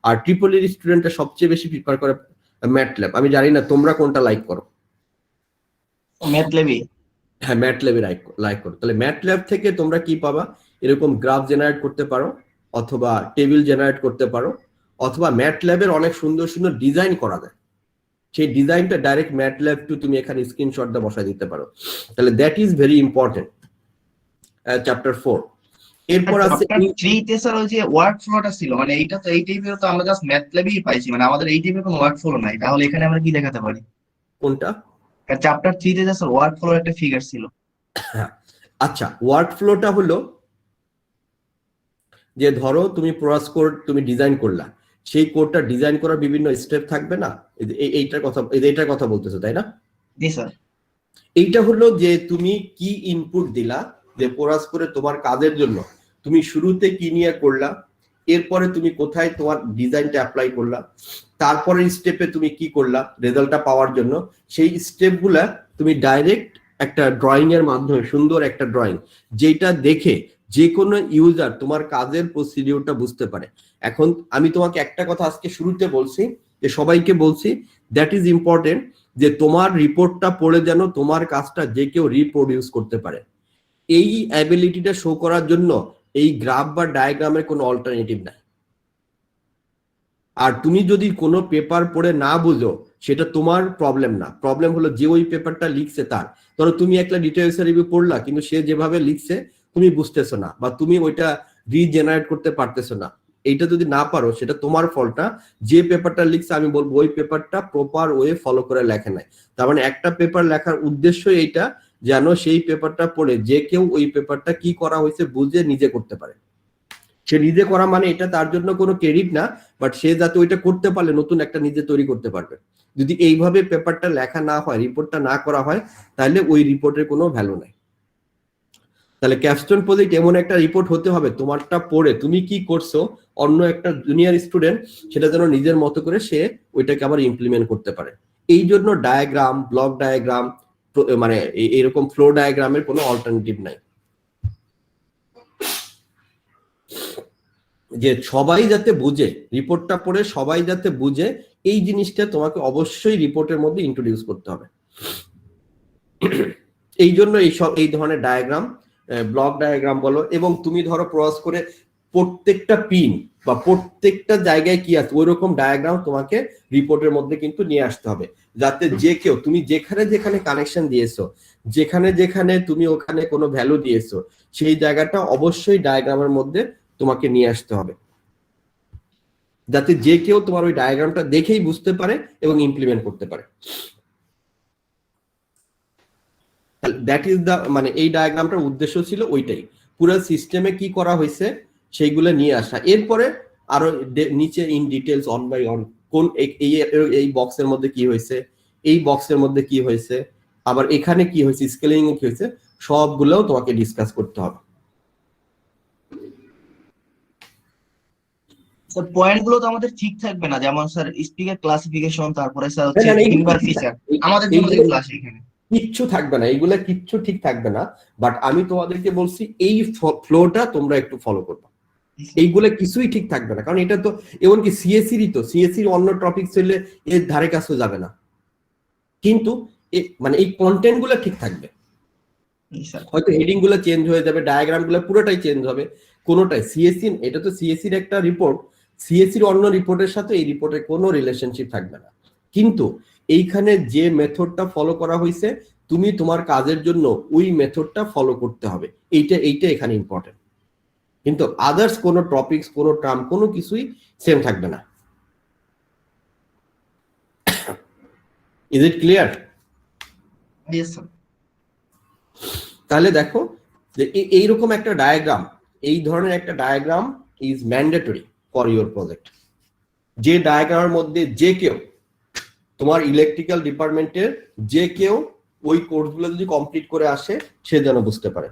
Speaker 2: আর ট্রিপলির স্টুডেন্টরা সবচেয়ে বেশি প্রিফার করে ম্যাটল্যাব। আমি জানি না তোমরা কোনটা লাইক করো।
Speaker 6: ম্যাথল্যাবই।
Speaker 2: হ্যাঁ, ম্যাটল্যাবে লাইক করো। তাহলে ম্যাটল্যাব থেকে তোমরা কি পাবা, এরকম গ্রাফ জেনারেট করতে পারো, অথবা টেবিল জেনারেট করতে পারো, অথবা ম্যাটল্যাবের অনেক সুন্দর সুন্দর ডিজাইন করা যায়, সেই ডিজাইনটা ডাইরেক্ট ম্যাটল্যাব টু তুমি এখানে স্ক্রিনশট দিয়ে বসায় দিতে পারো। তাহলে that is very important. Chapter 4 এরপর আছে
Speaker 6: চ্যাপ্টার 3 তে স্যার ওই যে ওয়ার্ক ফ্লোটা ছিল, মানে এইটা তো এই টাইপের, তো আমরা জাস্ট ম্যাথল্যাবই পাইছি, মানে আমাদের এই টাইপের কোনো ওয়ার্ক ফ্লো নাই। তাহলে এখানে আমরা কি দেখাতে পারি?
Speaker 2: কোনটা?
Speaker 6: চ্যাপ্টার 3 তে যে স্যার ওয়ার্ক ফ্লোর একটা ফিগার ছিল।
Speaker 2: আচ্ছা, ওয়ার্ক ফ্লোটা হলো যে ধরো তুমি প্রয়াস কোড তুমি ডিজাইন করলা, সেই কোডটা ডিজাইন করার বিভিন্ন স্টেপ থাকবে না, এইটার কথা বলতেছো তাই না?
Speaker 6: জি স্যার।
Speaker 2: এইটা হলো যে তুমি কি ইনপুট দিলা, যে প্রয়াস করে তোমার কাজের জন্য তুমি শুরুতে কি নিয়ে করলা, এরপরে তুমি কোথায় তোমার ডিজাইনটা অ্যাপ্লাই করলা, তারপরের স্টেপে তুমি কি করলা রেজাল্টটা পাওয়ার জন্য, সেই স্টেপগুলা তুমি ডাইরেক্ট একটা ড্রয়িং এর মাধ্যমে, সুন্দর একটা ড্রয়িং, যেটা দেখে যে কোনো ইউজার তোমার কাজের প্রসিডিউরটা বুঝতে পারে। এখন আমি তোমাকে একটা কথা আজকে শুরুতে বলছি, যে সবাইকে বলছি, দ্যাট ইজ ইম্পর্টেন্ট, যে তোমার রিপোর্টটা পড়ে যেন তোমার কাজটা যে কেউ রিপ্রোডিউস করতে পারে। এই অ্যাবিলিটিটা শো করার জন্য এই গ্রাফ বা ডায়াগ্রামের কোনো অল্টারনেটিভ নাই। আর তুমি যদি কোনো পেপার পড়ে না বুঝো সেটা তোমার প্রবলেম না, প্রবলেম হলো যে ওই পেপারটা লিখছে তার। ধরো তুমি একটা ডিটেলস রিভিউ পড়লা, কিন্তু সে যেভাবে লিখছে তুমি বুঝতেছো না, বা তুমি ওইটা রিজেনারেট করতে পারতেছো না, এইটা যদি না পারো সেটা তোমার ফলটা। যে পেপারটা লিখছে আমি বলবো ওই পেপারটা প্রপার ওয়ে ফলো করে লেখে নাই। তার মানে একটা পেপার লেখার উদ্দেশ্য এইটা, যেন সেই পেপারটা পড়ে যে কেউ ওই পেপারটা কি করা হয়েছে বুঝে নিজে করতে পারে। সে নিজে করা মানে এটা তার জন্য কোনো ক্রেডিট না, বাট সে যাতে ওইটা করতে পারলে নতুন একটা নিজে তৈরি করতে পারবে। যদি এইভাবে পেপারটা লেখা না হয়, রিপোর্টটা না করা হয়, তাহলে ওই রিপোর্টের কোনো ভ্যালু নাই। তাহলে ক্যাপস্টোন প্রজেক্ট এমন একটা রিপোর্ট হতে হবে, তোমারটা পড়ে তুমি কি করছো অন্য একটা জুনিয়র স্টুডেন্ট সেটা যেন নিজের মতো করে সে ওইটাকে আবার ইমপ্লিমেন্ট করতে পারে। এই জন্য ডায়াগ্রাম, ব্লক ডায়াগ্রাম, মানে এরকম ফ্লো ডায়াগ্রামের কোনো অল্টারনেটিভ নাই। যে সবাই যাতে বুঝে, রিপোর্টটা পড়ে সবাই যাতে বুঝে, এই জিনিসটা তোমাকে অবশ্যই রিপোর্টের মধ্যে ইন্ট্রোডিউস করতে হবে। এই জন্য এই ধরনের ডায়াগ্রাম, ব্লক ডায়াগ্রাম বলো, এবং তুমি ধরো প্রয়াস করে প্রত্যেকটা পিন বা প্রত্যেকটা জায়গায় কি আছে ওই রকম ডায়াগ্রাম তোমাকে রিপোর্টের মধ্যে কিন্তু নিয়ে আসতে হবে, যাতে যে কেউ তুমি যেখানে যেখানে কানেকশন দিয়েছো, যেখানে যেখানে তুমি ওখানে কোনো ভ্যালু দিয়েছো, সেই জায়গাটা অবশ্যই ডায়াগ্রামের মধ্যে তোমাকে নিয়ে আসতে হবে, যাতে যে কেউ তোমার ওই ডায়াগ্রামটা দেখেই বুঝতে পারে এবং ইমপ্লিমেন্ট করতে পারে। দ্যাট ইজ দা, মানে এই ডায়াগ্রামটার উদ্দেশ্য ছিল ওইটাই, পুরো সিস্টেমে কি করা হয়েছে সেইগুলো নিয়ে আসা। এরপরে আরো নিচে in details one by one, কোন এই বক্সের মধ্যে কি হয়েছে, এই বক্সের মধ্যে কি হয়েছে, আবার এখানে কি হয়েছে, স্কেলিং এ কি হয়েছে, সবগুলোও তোমাকে ডিসকাস করতে হবে।
Speaker 6: স্যার পয়েন্ট গুলো তো আমাদের ঠিক থাকবে না, যেমন স্যার স্পিকার ক্লাসিফিকেশন, তারপরে স্যার হচ্ছে
Speaker 2: না, না,
Speaker 6: ফিঙ্গার ফিচার, আমাদের জন্য যেগুলো আসে এখানে
Speaker 2: কিচ্ছু থাকবে না, এইগুলা কিচ্ছু ঠিক থাকবে না। বাট আমি তোমাদেরকে বলছি এই ফ্লোটা তোমরা একটু ফলো করবে, এইগুলা কিছুই ঠিক থাকবে না, কারণ এটা তো এমনকি সিএসসিরই, তো সিএসসির অন্য টপিক হলে এর ধারে কাছেও যাবে না, কিন্তু মানে এই কন্টেন্ট গুলো ঠিক থাকবে। হয়তো হেডিং গুলো চেঞ্জ হয়ে যাবে, ডায়াগ্রাম গুলো পুরোটাই চেঞ্জ হবে, কোনোটাই সিএসসি, এটা তো সিএসসির একটা রিপোর্ট, সিএসসির অন্য রিপোর্টের সাথে এই রিপোর্টের কোনো রিলেশনশিপ থাকবে না। কিন্তু এইখানে যে মেথডটা ফলো করা হয়েছে, তুমি তোমার কাজের জন্য ওই মেথডটা ফলো করতে হবে, এইটা এখানে ইম্পর্টেন্ট। কিন্তু আদার্স কোনো টপিকস, কোনো টার্ম, কোনো কিছুই সেম থাকবে না। Is it clear?
Speaker 6: Yes sir.
Speaker 2: তাহলে দেখো যে এইরকম একটা ডায়াগ্রাম, এই ধরনের একটা diagram is mandatory for your project. যে ডায়াগ্রামের মধ্যে যে কেউ, তোমার ইলেকট্রিক্যাল ডিপার্টমেন্টের যে কেউ ওই কোর্সগুলো যদি কমপ্লিট করে আসে, সে যেন বুঝতে পারে।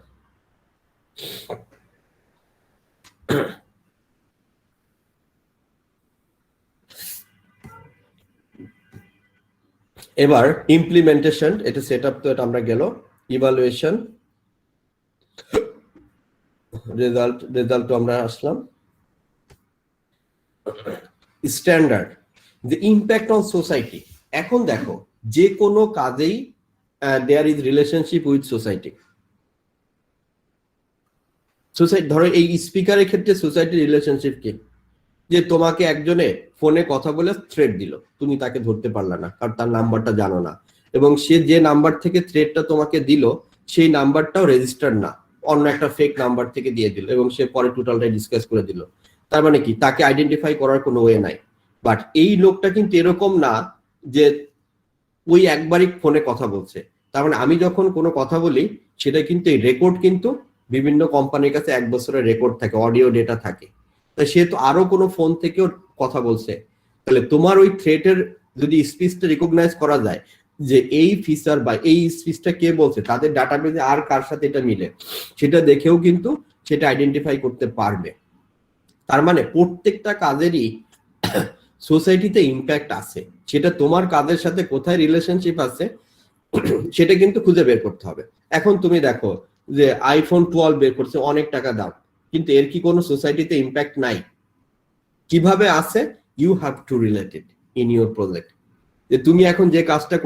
Speaker 2: এবার ইমপ্লিমেন্টেশন, এটা সেট আপ, তো এটা আমরা গেল, ইভালুয়েশন, রেজাল্ট তো আমরা আসলাম, standard, the impact on society. এখন দেখো যে কোনো কাজেই there is relationship with society. Society, ধরো এই স্পিকারের ক্ষেত্রে সোসাইটির রিলেশনশিপ কি, যে তোমাকে একজনে ফোনে কথা বলে থ্রেট দিল, তুমি তাকে ধরতে পারলা না কারণ তার নাম্বারটা জানো না, এবং সে যে নাম্বার থেকে থ্রেটটা তোমাকে দিল সেই নাম্বারটাও রেজিস্টার্ড না, অন্য একটা ফেক নাম্বার থেকে দিয়ে দিল, এবং সে পরে টোটালটা ডিসকাস করে দিল। তার মানে কি, তাকে আইডেন্টিফাই করার কোনো ওয়ে নাই। বাট এই লোকটা কিন্তু এরকম না যে ওই একবারই ফোনে কথা বলছে, তার মানে আমি যখন কোনো কথা বলি সেটা কিন্তু এই রেকর্ড কিন্তু বিভিন্ন কোম্পানির কাছে 1 বছরের রেকর্ড থাকে, অডিও ডেটা থাকে, তা সে তো আরো কোনো ফোন থেকেও কথা বলছে। তাহলে তোমার ওই থ্রেটের যদি স্পিচটা রিকগনাইজ করা যায় যে এই ফিচার বা এই স্পিচটা কে বলছে, তাদের ডাটাবেজে আর কার সাথে এটা মিলে, সেটা দেখেও কিন্তু সেটা আইডেন্টিফাই করতে পারবে। তার মানে প্রত্যেকটা কাজেরই সোসাইটিতে ইম্প্যাক্ট আছে, সেটা তোমার কাজের সাথে কোথায় রিলেশনশিপ আছে সেটা কিন্তু খুঁজে বের করতে হবে। এখন তুমি দেখো যে আইফোন 12 বের করছে, অনেক টাকা দাম, কিন্তু এর কি কোনো সোসাইটিতে ইম্প্যাক্ট নাই? কিভাবে আছে? You have to relate it in your project. যে তুমি এখন যে কাজটা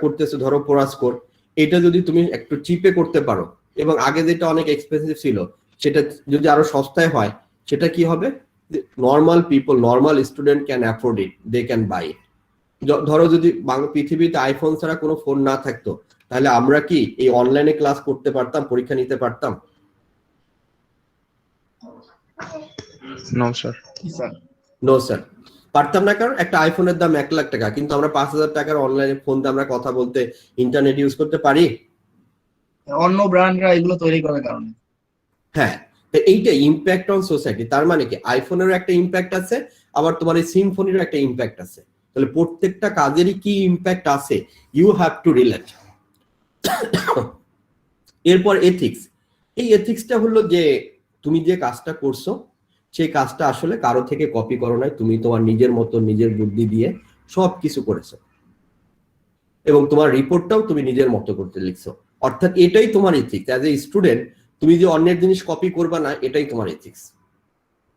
Speaker 2: করতেছো, ধরো পোরাস্কোর, এটা যদি তুমি একটু চিপে করতে পারো এবং আগে যেটা অনেক এক্সপেন্সিভ ছিল সেটা যদি আরো সস্তায় হয়, সেটা কি হবে? Normal people, normal student can afford it, they can buy it. ধরো যদি পৃথিবীতে আইফোন ছাড়া কোনো ফোন না থাকতো, তাহলে আমরা কি এই অনলাইনে ক্লাস করতে পারতাম, পরীক্ষা নিতে পারতাম?
Speaker 7: No sir.
Speaker 2: নো স্যার, পারতাম না, কারণ একটা আইফোনের দাম 1 লাখ টাকা, কিন্তু আমরা 5,000 টাকার অনলাইনে ফোন দিয়ে আমরা কথা বলতে, ইন্টারনেট ইউজ করতে পারি।
Speaker 6: অন্য ব্র্যান্ডরা এগুলো তৈরি করার কারণে।
Speaker 2: হ্যাঁ, তো এইটা ইম্প্যাক্ট অন সোসাইটি। তার মানে কি, আইফোনেরও একটা ইম্প্যাক্ট আছে, আবার তোমার এই সিম্ফনিরও একটা ইম্প্যাক্ট আছে। তাহলে প্রত্যেকটা কাজেরই কি ইম্প্যাক্ট আছে, ইউ হ্যাভ টু রিলেট। এরপর এথিক্স। এই এথিক্সটা হলো যে তুমি যে কাজটা করছো সেই কাজটা আসলে কারো থেকে কপি করো নাই, তুমি তোমার নিজের মতো নিজের বুদ্ধি দিয়ে সব কিছু করেছো। এবং তোমার রিপোর্টটাও তুমি নিজের মতো করতে লিখছো। অর্থাৎ এটাই তোমার এথিক্স। অ্যাজ এ স্টুডেন্ট তুমি যে অন্যের জিনিস কপি করবা না, এটাই তোমার এথিক্স।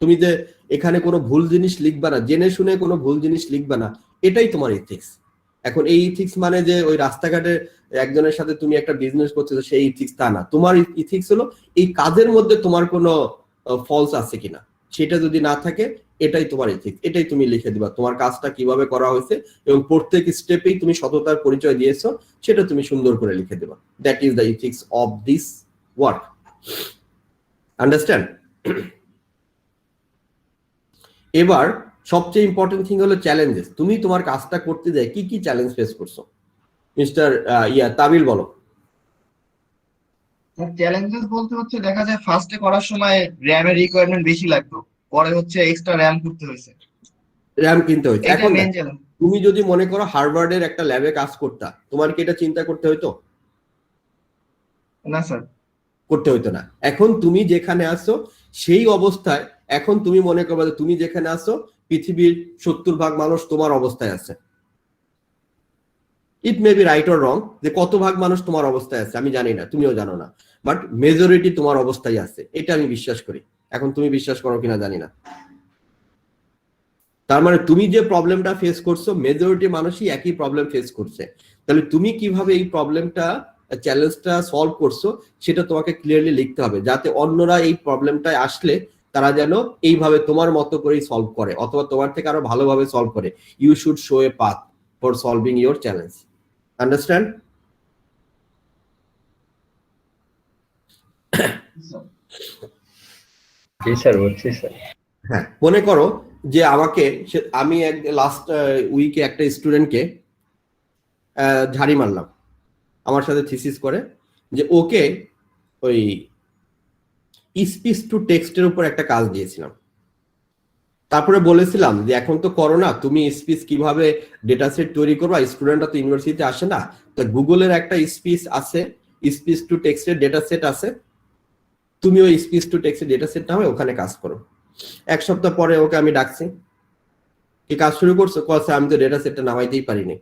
Speaker 2: তুমি যে এখানে কোনো ভুল জিনিস লিখবা না, জেনে শুনে কোনো ভুল জিনিস লিখবা না, এটাই তোমার ইথিক্স। এখন এই ইথিক্স মানে যে ওই রাস্তাঘাটে একজনের সাথে তুমি একটা বিজনেস করতেছো সেই ইথিক্স তা না। তোমার ইথিক্স হলো এই কাজের মধ্যে তোমার কোনো ফলস আছে কিনা, সেটা যদি না থাকে এটাই তোমার ইথিক্স। এটাই তুমি লিখে দিবা, তোমার কাজটা কিভাবে করা হয়েছে এবং প্রত্যেক স্টেপেই তুমি সততার পরিচয় দিয়েছো, সেটা তুমি সুন্দর করে লিখে দিবা। That is the ethics of this work. Understand? এবার সবচেয়ে ইম্পর্টেন্ট থিং হলো চ্যালেঞ্জেস। তুমি তোমার কাজটা করতে যায় কি কি চ্যালেঞ্জ ফেস করছো? মিস্টার তাবিল বলো।
Speaker 6: চ্যালেঞ্জেস বলতে হচ্ছে দেখা যায় ফার্স্টে করার সময় র্যামের রিকোয়ারমেন্ট বেশি লাগতো, পরে হচ্ছে এক্সট্রা র্যাম করতে হয়েছে,
Speaker 2: র্যাম কিনতে হয়েছে।
Speaker 6: এটা
Speaker 2: এখন
Speaker 6: মেইন চ্যালেঞ্জ।
Speaker 2: তুমি যদি মনে করো হার্ভার্ডের একটা ল্যাবে কাজ করতা, তোমার কি এটা চিন্তা করতে হইতো?
Speaker 6: না স্যার।
Speaker 2: করতে হইতো না। এখন তুমি যেখানে আসো সেই অবস্থায়, এখন তুমি মনে করবে যে তুমি যেখানে আসো পৃথিবীর 70% মানুষ তোমার অবস্থায় আছে। It may be right or wrong, যে কত ভাগ মানুষ তোমার অবস্থায় আছে আমি জানি না, তুমিও জানো না, বাট মেজরিটি তোমার অবস্থায় আছে, এটা আমি বিশ্বাস করি। এখন তুমি বিশ্বাস করো কিনা জানি না। তার মানে তুমি যে প্রবলেমটা ফেস করছো মেজরিটি মানুষই একই প্রবলেম ফেস করছে। তাহলে তুমি কিভাবে এই প্রবলেমটা, চ্যালেঞ্জটা সলভ করছো সেটা তোমাকে ক্লিয়ারলি লিখতে হবে, যাতে অন্যরা এই প্রবলেমটায় আসলে তারা যেন এইভাবে তোমার মতো করেই সলভ করে অথবা তোমার থেকে আরো ভালোভাবে সলভ করে। You should show a path for solving your challenge. Understand?
Speaker 3: জি স্যার, বলছি স্যার।
Speaker 2: হ্যাঁ, মনে করো যে আমি লাস্ট উইকে একটা স্টুডেন্টকে ঝাড়ি মারলাম, আমার সাথে থিসিস করে, যে ওকে ওই স্পিচ টু টেক্সটের উপর একটা কাজ দিয়েছিলাম। তারপরে বলেছিলাম যে এখন তো করোনা, তুমি স্পিচ কিভাবে ডেটা সেট তৈরি করবা, স্টুডেন্টরা তো ইউনিভার্সিটিতে আসে না, তো গুগলের একটা স্পিচ আছে, স্পিচ টু টেক্সটের ডেটা সেট আছে, তুমি ওই স্পিচ টু টেক্সটের ডেটা সেট নামে ওখানে কাজ করো। এক সপ্তাহ পরে ওকে আমি ডাকছি, কি কাজ শুরু করছো? কছে আমি তো ডেটা সেটটা নামাইতেই পারিনি।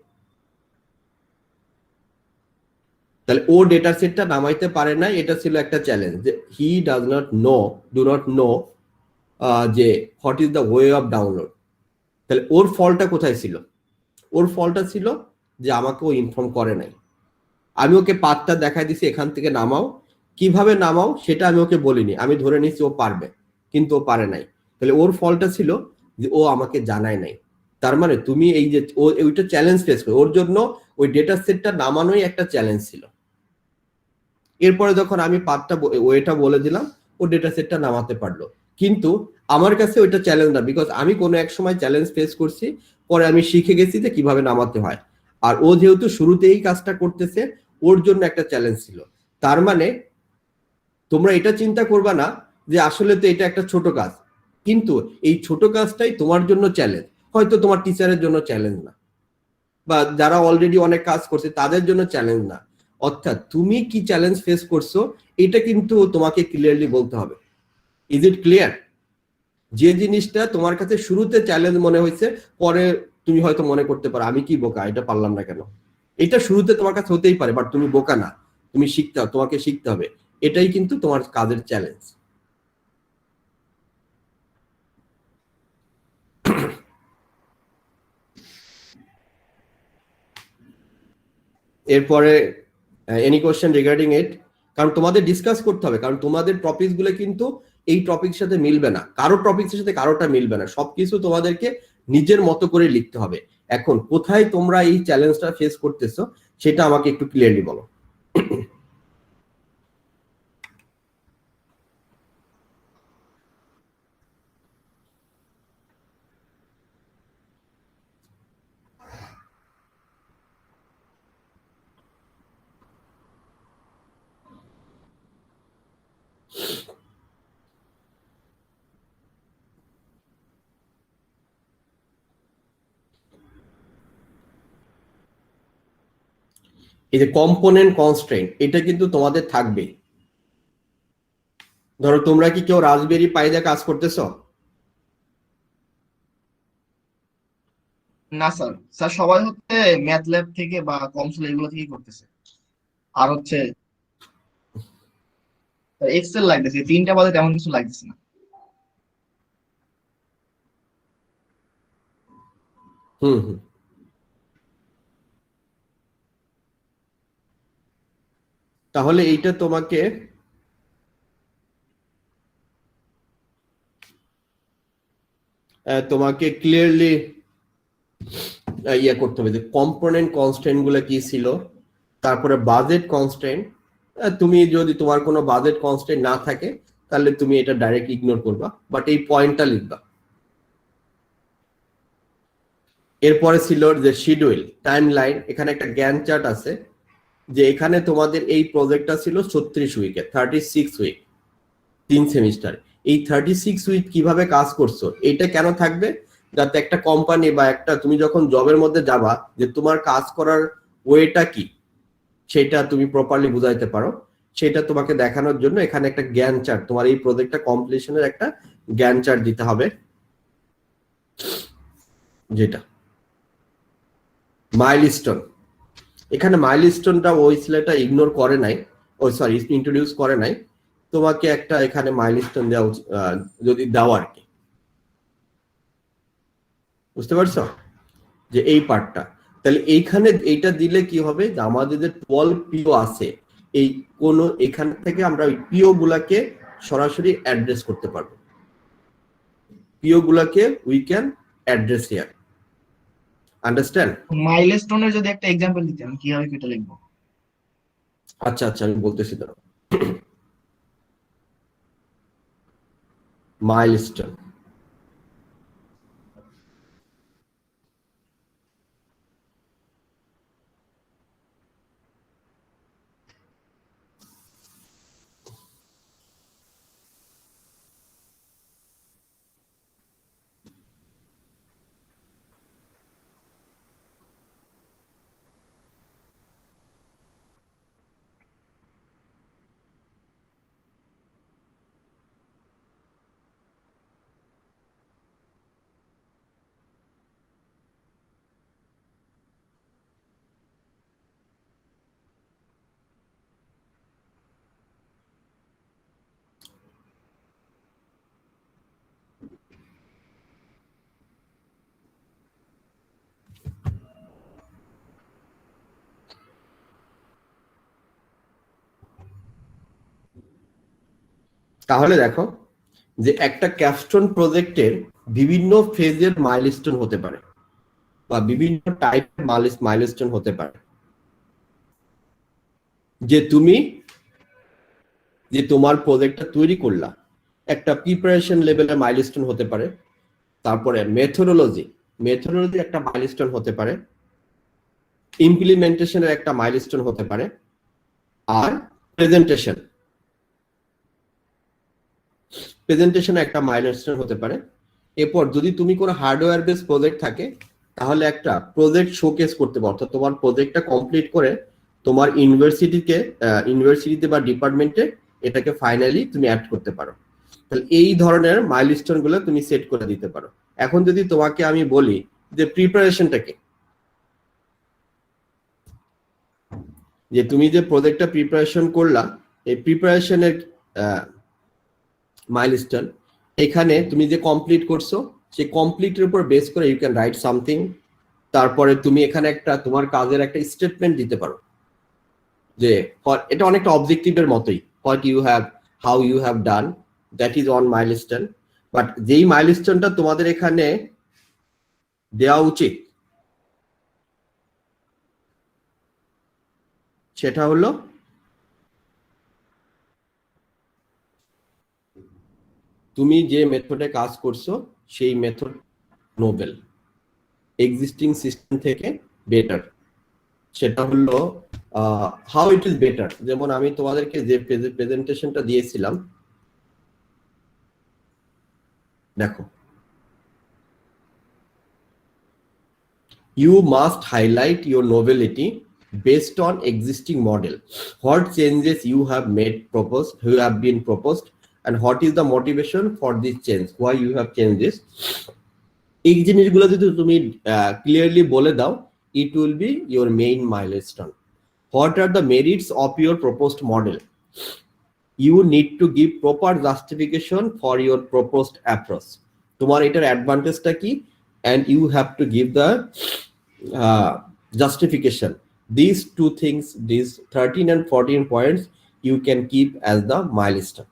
Speaker 2: তাহলে ও ডেটা সেটটা নামাইতে পারে না, এটা ছিল একটা চ্যালেঞ্জ, যে হি ডু নট নো যে what is the way of download. তাহলে ওর ফলটা কোথায় ছিল? ওর ফলটা ছিল যে আমাকে ও ইনফর্ম করে নাই। আমি ওকে পাথটা দেখাই দিছি, এখান থেকে নামাও, কিভাবে নামাও সেটা আমি ওকে বলিনি, আমি ধরে নিচ্ছি ও পারবে, কিন্তু ও পারে নাই। তাহলে ওর ফলটা ছিল যে ও আমাকে জানায় নাই। তার মানে তুমি এই যে ওইটা চ্যালেঞ্জ ফেস করে, ওর জন্য ওই ডেটা সেটটা নামানোই একটা চ্যালেঞ্জ ছিল। এরপরে যখন আমি পাথটা ওইটা বলে দিলাম, ও ডেটা সেটটা নামাতে পারলো। কিন্তু আমার কাছে ওইটা চ্যালেঞ্জ না, বিকজ আমি কোনো এক সময় চ্যালেঞ্জ ফেস করছি, পরে আমি শিখে গেছি যে কিভাবে নামাতে হয়। আর ও যেহেতু শুরুতেই কাজটা করতেছে, ওর জন্য একটা চ্যালেঞ্জ ছিল। তার মানে তোমরা এটা চিন্তা করবা না যে আসলে তো এটা একটা ছোট কাজ, কিন্তু এই ছোট কাজটাই তোমার জন্য চ্যালেঞ্জ, হয়তো তোমার টিচারের জন্য চ্যালেঞ্জ না, বা যারা অলরেডি অনেক কাজ করছে তাদের জন্য চ্যালেঞ্জ না। অর্থাৎ তুমি কি চ্যালেঞ্জ ফেস করছো এটা কিন্তু তোমাকে ক্লিয়ারলি বলতে হবে। Is it clear? যে জিনিসটা তোমার কাছে শুরুতে চ্যালেঞ্জ মনে হয়েছে, পরে তুমি হয়তো মনে করতে পারো আমি কি বোকা, এটা পারলাম না কেন। এটা শুরুতে তোমার কাছে হতেই পারে, বাট তুমি বোকা না, তুমি তোমাকে শিখতে হবে। এটাই কিন্তু তোমার কাজের চ্যালেঞ্জ। এরপরে এনি কোয়েশ্চেন রিগার্ডিং ইট? কারণ তোমাদের ডিসকাস করতে হবে, কারণ তোমাদের টপিকস গুলো কিন্তু এই টপিকের সাথে মিলবে না, কারো টপিকের সাথে কারোটা মিলবে না, সবকিছু তোমাদেরকে নিজের মতো করে লিখতে হবে। এখন কোথায় তোমরা এই চ্যালেঞ্জটা ফেস করতেছো সেটা আমাকে একটু ক্লিয়ারলি বলো। এই যে কম্পোনেন্ট কনস্ট্রেন্ট, এটা কিন্তু তোমাদের থাকবে। ধরো তোমরা কি কেউ রাসবেরি পাই দিয়ে কাজ করতেছো?
Speaker 6: না স্যার, স্যার সবাই হচ্ছে ম্যাথ ল্যাব থেকে বা কমসোল এগুলো থেকে করতেছে। আর হচ্ছে এক্সেল লাগতেছে, তিনটা বাদে তেমন কিছু লাগতেছে না।
Speaker 2: হুম হুম। তাহলে এইটা তোমাকে ক্লিয়ারলি ইয়ে করতে হবে যে কম্পোনেন্ট কনস্ট্যান্ট গুলো কি ছিল, তারপরে বাজেট কনস্ট্যান্ট। তুমি যদি তোমার কোনো বাজেট কনস্ট্যান্ট না থাকে তাহলে তুমি এটা ডাইরেক্ট ইগনোর করবা, বাট এই পয়েন্টটা লিখবা। এরপরে ছিল যে শিডিউল, টাইম লাইন। এখানে একটা জ্ঞান চার্ট আছে যে এখানে তোমাদের এই প্রজেক্টটা ছিল 36 উইকে, 36 উইক, 3 সেমিস্টার। এই 36 উইক কিভাবে কাজ করছো এটা কেন থাকবে, যাতে একটা কোম্পানি বা একটা তুমি যখন জবের মধ্যে যাবা যে তোমার কাজ করার ওয়েটা কি সেটা তুমি প্রপারলি বুঝাইতে পারো। সেটা তোমাকে দেখানোর জন্য এখানে একটা জ্ঞান চার্ট, তোমার এই প্রজেক্টটা কমপ্লিশনের একটা জ্ঞান চার্ট দিতে হবে। যেটা মাইলস্টোন, এখানে মাইলস্টোনটা ওই ছেলেটা ইগনোর করে নাই, ওই সরি ইন্ট্রোডিউস করে নাই। তোমাকে একটা এখানে মাইলস্টোন দেওয়া যদি দাও আর কি, বুঝতে পারছো যে এই পার্টটা। তাহলে এইখানে এইটা দিলে কি হবে, যে আমাদের যে 12 পিও আছে, এই কোন এখান থেকে আমরা ওই পিও গুলাকে সরাসরি অ্যাড্রেস করতে পারবো। পিও গুলাকে we can address here, understand?
Speaker 6: মাইলস্টোনের যদি একটা এক্সাম্পল দিতে আমি কিভাবে এটা লিখবো?
Speaker 2: আচ্ছা আচ্ছা, আমি বলতেছি দাঁড়াও। মাইলস্টোন, তাহলে দেখো যে একটা ক্যাপস্টোন প্রজেক্টের বিভিন্ন ফেজের মাইলস্টোন হতে পারে বা বিভিন্ন টাইপের মাইলস্টোন হতে পারে। যে তুমি যে তোমার প্রজেক্টটা তৈরি করলা, একটা প্রিপারেশন লেভেলের মাইলস্টোন হতে পারে, তারপরে মেথোডোলজি একটা মাইলস্টোন হতে পারে, ইমপ্লিমেন্টেশনের একটা মাইলস্টোন হতে পারে, আর প্রেজেন্টেশন একটা মাইলস্টোন হতে পারে। এরপর যদি তুমি কোনো হার্ডওয়্যার বেস প্রজেক্ট থাকে তাহলে একটা প্রজেক্ট শোকেস করতে পারো, অর্থাৎ তোমার প্রজেক্টটা কমপ্লিট করে তোমার ইউনিভার্সিটিতে বা ডিপার্টমেন্টে এটাকে ফাইনালি তুমি অ্যাড করতে পারো। তাহলে এই ধরনের মাইলস্টোন গুলো তুমি সেট করে দিতে পারো। এখন যদি তোমাকে আমি বলি যে প্রিপারেশনটাকে, যে তুমি যে প্রজেক্টটা প্রিপারেশন করলা, এই প্রিপারেশনের মাইলস্টোন, এখানে তুমি যে কমপ্লিট করছো সেই কমপ্লিটের উপর বেস করে ইউ ক্যান রাইট সামথিং। তারপরে তুমি এখানে একটা তোমার কাজের একটা স্টেটমেন্ট দিতে পারো, যে এটা অনেকটা অবজেক্টিভের মতোই, what you have, how you have done, that is one milestone. But যেই মাইলস্টোনটা তোমাদের এখানে দেওয়া উচিত সেটা হলো তুমি যে মেথডে কাজ করছো সেই মেথড নোবেল, এক্সিস্টিং সিস্টেম থেকে বেটার। সেটা হলো হাউ ইট ইজ বেটার। যেমন আমি তোমাদেরকে যে প্রেজেন্টেশনটা দিয়েছিলাম, দেখো, you must highlight your novelty based on existing model. What changes you have been proposed, and what is the motivation for this change, why you have changed this. এই জিনিসগুলো যদি তুমি ক্লিয়ারলি বলে দাও, it will be your main milestone. What are the merits of your proposed model? You need to give proper justification for your proposed approach. তোমার এটার অ্যাডভান্টেজটা কি, and you have to give the justification. These two things, these 13 and 14 points, you can keep as the milestone.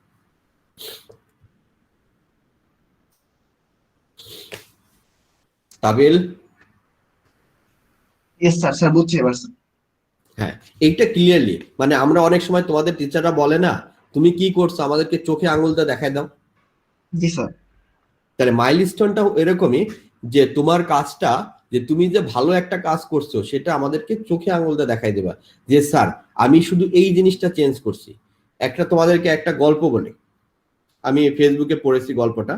Speaker 2: তাবিল,
Speaker 6: yes sir, sir বুঝছি এবার sir.
Speaker 2: হ্যাঁ, এইটা clearly, মানে আমরা অনেক সময় তোমাদের টিচাররা বলে না, তুমি কি করছো আমাদেরকে চোখে আঙুলটা দেখায় দাও।
Speaker 6: জি স্যার।
Speaker 2: তাহলে মাইলস্টোনটা এরকমই যে তোমার কাজটা, যে তুমি যে ভালো একটা কাজ করছো সেটা আমাদেরকে চোখে আঙুলটা দেখাই দেবা, যে স্যার আমি শুধু এই জিনিসটা চেঞ্জ করছি। তোমাদেরকে একটা গল্প বলি, আমি ফেসবুকে পড়েছি গল্পটা,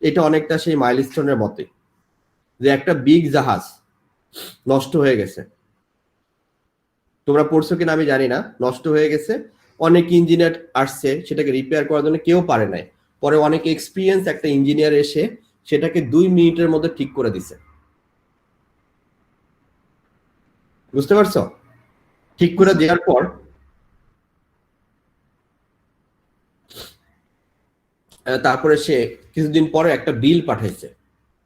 Speaker 2: এটা অনেকটা সেই মাইলস্টোনের মতে, যে একটা বিগ জাহাজ নষ্ট হয়ে গেছে। তোমরা পড়ছো কিনা আমি জানি না, নষ্ট হয়ে গেছে, অনেক ইঞ্জিনিয়ার আসছে সেটাকে রিপেয়ার করার জন্য, কেউ পারে নাই। পরে অনেক এক্সপিরিয়েন্স একটা ইঞ্জিনিয়ার এসে সেটাকে 2 মিনিটের মধ্যে ঠিক করে দিছে। বুঝতে পারছো? ঠিক করে দেওয়ার পর তারপরে সে কিছুদিন পরে একটা বিল পাঠাইছে,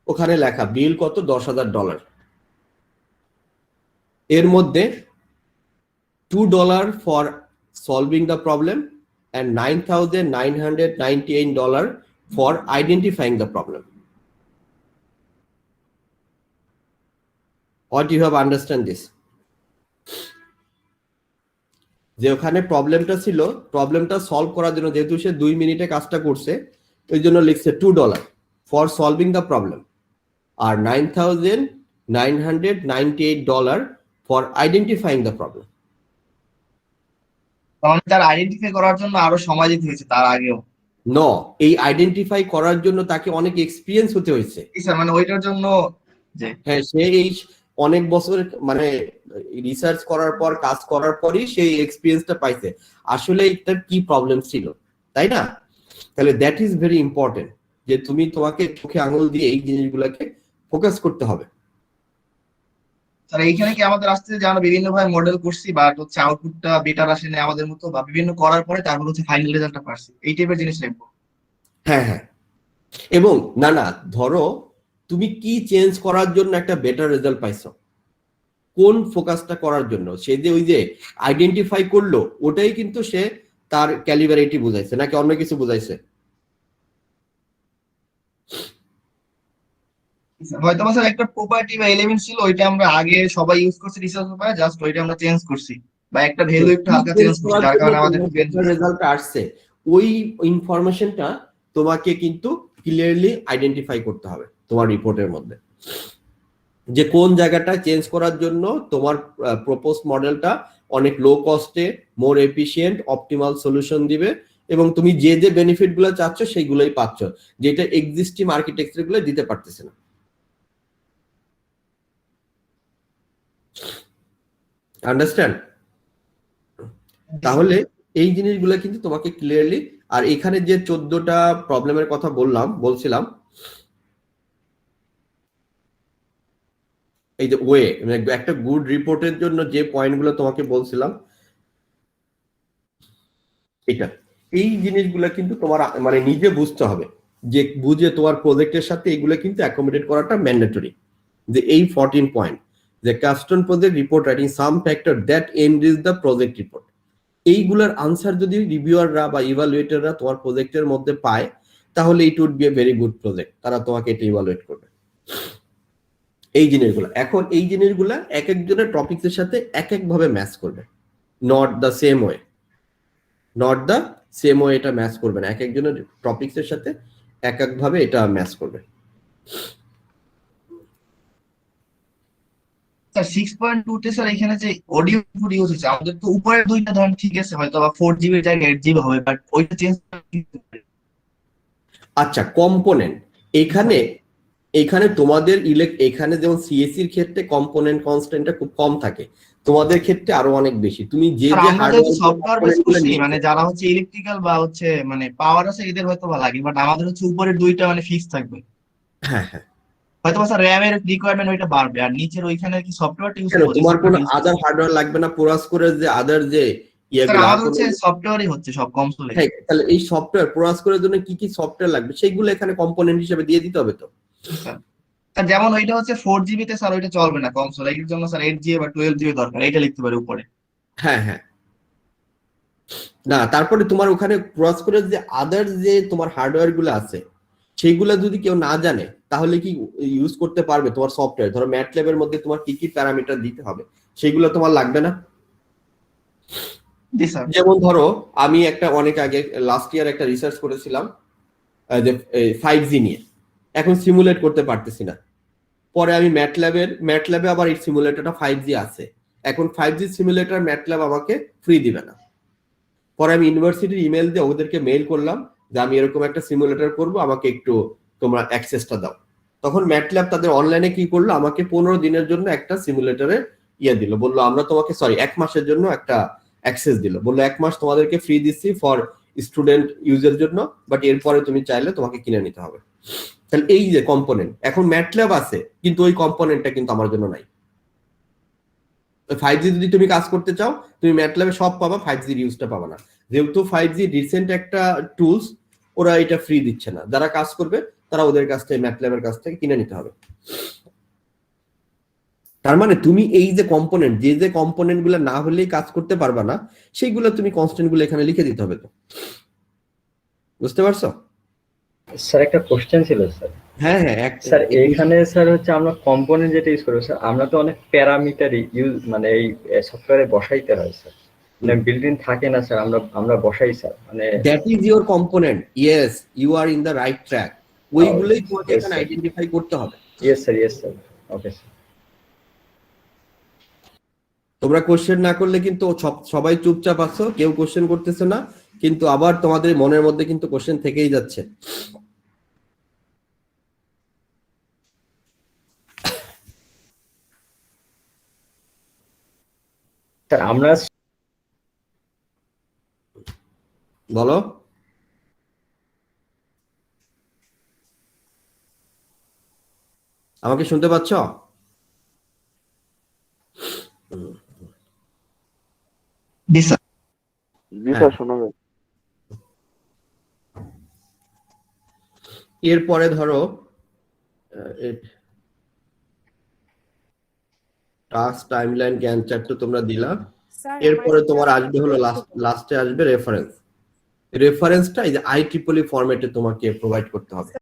Speaker 2: ওখানে লেখা বিল কত, $10,000। এর মধ্যে $2 for solving the problem and $9,998 for identifying the problem. What you have understand this? যে ওখানে প্রবলেমটা ছিল, প্রবলেমটা সলভ করার জন্য যেহেতু সে 2 মিনিটে কাজটা করছে, ওই জন্য লিখছে $2 ফর সলভিং দ্য প্রবলেম, আর $9,998 ফর আইডেন্টিফাইং দ্য প্রবলেম।
Speaker 6: তাহলে তার আইডেন্টিফাই করার জন্য আরো সময় দিতে হয়েছে তার আগেও।
Speaker 2: নো, এই আইডেন্টিফাই করার জন্য তাকে অনেক এক্সপিরিয়েন্স হতে হয়েছে।
Speaker 6: স্যার মানে ওইটার জন্য যে
Speaker 2: হ্যাঁ, সে এই অনেক বছর মানে রিসার্চ করার পর, কাজ করার পরই সেই এক্সপিরিয়েন্সটা পাইছে আসলে এটার কি প্রবলেম ছিল, তাই না? তাহলে দ্যাট ইজ ভেরি ইম্পর্টেন্ট, যে তুমি তোমাকে চোখে আঙুল দিয়ে এই জিনিসগুলোকে ফোকাস করতে হবে।
Speaker 6: স্যার এইখানে কি আমাদের আসতে যে আমরা বিভিন্ন ভাবে মডেল করছি বা হচ্ছে আউটপুটটা বেটার আসে না আমাদের মতো, বা বিভিন্ন করার পরে তারপর হচ্ছে ফাইনাল রেজাল্টটা পাচ্ছি, এই টাইপের জিনিস লিখবো।
Speaker 2: হ্যাঁ হ্যাঁ, এবং না না, ধরো তুমি কি চেঞ্জ করার জন্য একটা বেটার রেজাল্ট পাইছো, কোন ফোকাসটা করার জন্য, সে যে ওই যে আইডেন্টিফাই করলো ওটাই কিন্তু সে তার ক্যালিবারিটি বুঝাইছে নাকি অন্য কিছু বুঝাইছে?
Speaker 6: হয়তো স্যার একটা প্রপার্টি বা এলিমেন্ট ছিল, ওইটা আমরা আগে সবাই ইউজ করছি রিসার্চ পেপারে, জাস্ট ওইটা আমরা চেঞ্জ করছি, বা একটা ভ্যালু একটু হালকা চেঞ্জ করছি, যার কারণে আমাদের
Speaker 2: রেজাল্ট আসছে। ওই ইনফরমেশনটা তোমাকে কিন্তু ক্লিয়ারলি আইডেন্টিফাই করতে হবে তোমার রিপোর্টের মধ্যে, যে কোন জায়গাটা চেঞ্জ করার জন্য তোমার প্রপোজ মডেলটা অনেক লো কস্টে, মোর এফিশিয়েন্ট, অপটিমাল সলিউশন দিবে, এবং তুমি যে যে বেনিফিট গুলো চাচ্ছ সেইগুলোই পাচ্ছ, যেটা এক্সিস্টিং আর্কিটেকচার গুলো দিতে পারতেছে না। আন্ডারস্ট্যান্ড? তাহলে এই জিনিসগুলো কিন্তু তোমাকে ক্লিয়ারলি, আর এখানে যে 14টা প্রবলেমের কথা বলছিলাম, এই যে ওয়ে, একটা গুড রিপোর্টের জন্য যে পয়েন্টগুলো তোমাকে বলছিলাম, এটা এই জিনিসগুলো কিন্তু তোমার মানে নিজে বুঝতে হবে, যে বুঝে তোমার প্রজেক্টের সাথে এগুলো কিন্তু অ্যাকোমোডেট করাটা ম্যান্ডেটরি। যে এই 14 পয়েন্ট, যে custom project report writing some factor that enrich the project report, এইগুলোর আনসার যদি রিভিউয়াররা বা ইভালুয়েটররা তোমার প্রজেক্টের মধ্যে পায়, তাহলে it would be a very good project, তারা তোমাকে এটা ইভালুয়েট করবে। এই জিনিসগুলো, এখন এই জিনিসগুলো এক একজনের টপিকসের সাথে এক এক ভাবে ম্যাচ করবে, নট দ্য সেম ওয়ে, এটা ম্যাচ করবে না, এক একজনের টপিকসের সাথে এক এক ভাবে এটা ম্যাচ করবে।
Speaker 6: স্যার 6.2 তে স্যার এখানে যে অডিও ইনপুট ইউজ হচ্ছে, আমাদের তো উপরের দুইটা ধরেন ঠিক আছে, হয়তো বা 4GB এর জায়গায় 8GB হবে, বাট ওইটা চেঞ্জ।
Speaker 2: আচ্ছা, কম্পোনেন্ট, এখানে তোমাদের এখানে যেমন সিএসসি এর ক্ষেত্রে কম্পোনেন্ট কনস্ট্যান্টটা খুব কম থাকে, তোমাদের ক্ষেত্রে আরো অনেক বেশি। তুমি যে যে
Speaker 6: সফটওয়্যার বেস করছি, মানে যারা হচ্ছে ইলেকট্রিক্যাল বা হচ্ছে মানে পাওয়ার আছে এদের হয়তো বা লাগে, বাট আমাদের হচ্ছে উপরের দুইটা মানে ফিক্স থাকবে।
Speaker 2: হ্যাঁ হ্যাঁ,
Speaker 6: হয়তো স্যার র্যামের রিকোয়ারমেন্ট ওইটা বাড়বে, আর নিচের ওইখানে কি সফটওয়্যারটা ইউজ
Speaker 2: কেন
Speaker 6: করবো,
Speaker 2: তোমার কোনো আদার হার্ডওয়্যার লাগবে না? পোরাস করে যে আদার যে
Speaker 6: স্যার
Speaker 2: ইয়েগুলো
Speaker 6: আমাদের হচ্ছে সফটওয়্যারই হচ্ছে সব কনসোলে।
Speaker 2: হ্যাঁ, তাহলে এই সফটওয়্যার পোরাস করার জন্য কি কি সফটওয়্যার লাগবে সেগুলো এখানে কম্পোনেন্ট হিসেবে দিয়ে দিতে হবে তো।
Speaker 6: স্যার যেমন ওইটা হচ্ছে 4 GB তে স্যার ওইটা চলবে না কনসোল, এর জন্য স্যার 8 GB বা 12 GB দরকার, এটা লিখতে পারি উপরে।
Speaker 2: হ্যাঁ হ্যাঁ, না তারপরে তোমার ওখানে ক্রস করে যে আদার যে তোমার হার্ডওয়্যার গুলো আছে সেইগুলো যদি কেউ না জানে তাহলে কি ইউজ করতে পারবে তোমার সফটওয়্যার? ধরো ম্যাটল্যাব এর মধ্যে তোমার কি কি প্যারামিটার দিতে হবে সেগুলো তোমার লাগবে না?
Speaker 6: জি স্যার।
Speaker 2: যেমন ধরো আমি একটা অনেক আগে লাস্ট ইয়ার একটা রিসার্চ করেছিলাম যে 5G নিয়ে, এখন সিমুলেট করতে পারতেছি না। পরে আমি ম্যাটল্যাবে আবার এই সিমুলেটরটা 5G আছে, এখন 5G সিমুলেটর ম্যাটল্যাব আমাকে ফ্রি দিবে না। পরে আমি ইউনিভার্সিটির ইমেল দিয়ে ওদেরকে মেইল করলাম যে আমি এরকম একটা সিমুলেটর করব, আমাকে একটু তোমরা অ্যাক্সেসটা দাও। তখন ম্যাটল্যাব তাদের অনলাইনে কি করলো, আমাকে 15 দিনের জন্য একটা সিমুলেটরে দিল, বললো আমরা তোমাকে 1 মাসের জন্য একটা অ্যাক্সেস দিল, বললো 1 মাস তোমাদেরকে ফ্রি দিচ্ছি ফর স্টুডেন্ট ইউজের জন্য, বাট এরপরে তুমি চাইলে তোমাকে কিনে নিতে হবে। তাহলে এই যে কম্পোনেন্ট, এখন ম্যাটল্যাব আছে কিন্তু ওই কম্পোনেন্টটা কিন্তু আমার জন্য নাই। 5G যদি তুমি কাজ করতে চাও তুমি ম্যাটল্যাবে সব পাবা, 5G ইউজটা পাবা না, যেহেতু 5G রিসেন্ট একটা টুলস, ওরা এটা ফ্রি দিচ্ছে না। যারা কাজ করবে তারা ওদের কাছ থেকে ম্যাটল্যাবের কাছ থেকে কিনে নিতে হবে। তার মানে তুমি এই যে কম্পোনেন্ট, যে কম্পোনেন্ট গুলো না হলেই কাজ করতে পারবা না সেইগুলো তুমি কনস্ট্যান্ট গুলো এখানে লিখে দিতে হবে। তো বুঝতে পারছো?
Speaker 8: স্যার একটা কোশ্চেন ছিল স্যার।
Speaker 2: হ্যাঁ হ্যাঁ,
Speaker 8: স্যার এইখানে স্যার হচ্ছে আমরা কম্পোনেন্ট যেটা ইউজ করবো স্যার, আমরা তো অনেক প্যারামিটার ইউজ মানে এই সফটওয়্যারে বসাইতে হয় স্যার, মানে বিল্ট ইন থাকে না স্যার, আমরা বসাই স্যার, মানে
Speaker 2: that is your component. Yes, you are in the right track. ওইগুলোই তোমাকে
Speaker 8: yes,
Speaker 2: এখানে
Speaker 8: sir.
Speaker 2: আইডেন্টিফাই করতে হবে।
Speaker 8: Yes sir, okay sir.
Speaker 2: তোমরা কোশ্চেন না করলে কিন্তু সবাই চুপচাপ আছো, কেউ কোশ্চেন করতেছে না, কিন্তু আবার তোমাদের মনের মধ্যে কিন্তু কোশ্চেন থেকেই যাচ্ছে।
Speaker 8: স্যার আমরা
Speaker 2: বলো, আমাকে শুনতে পাচ্ছ?
Speaker 6: জি স্যার।
Speaker 7: জি স্যার, শোনা যায়।
Speaker 2: এরপরে ধরো টাস্ক, টাইমলাইন, গ্যান্ট চার্ট তো তোমরা দিলা। এরপরে তোমার আসবে হলো লাস্টে আসবে রেফারেন্স। রেফারেন্সটা এই যে IEEE ফরম্যাটে তোমাকে প্রোভাইড করতে হবে।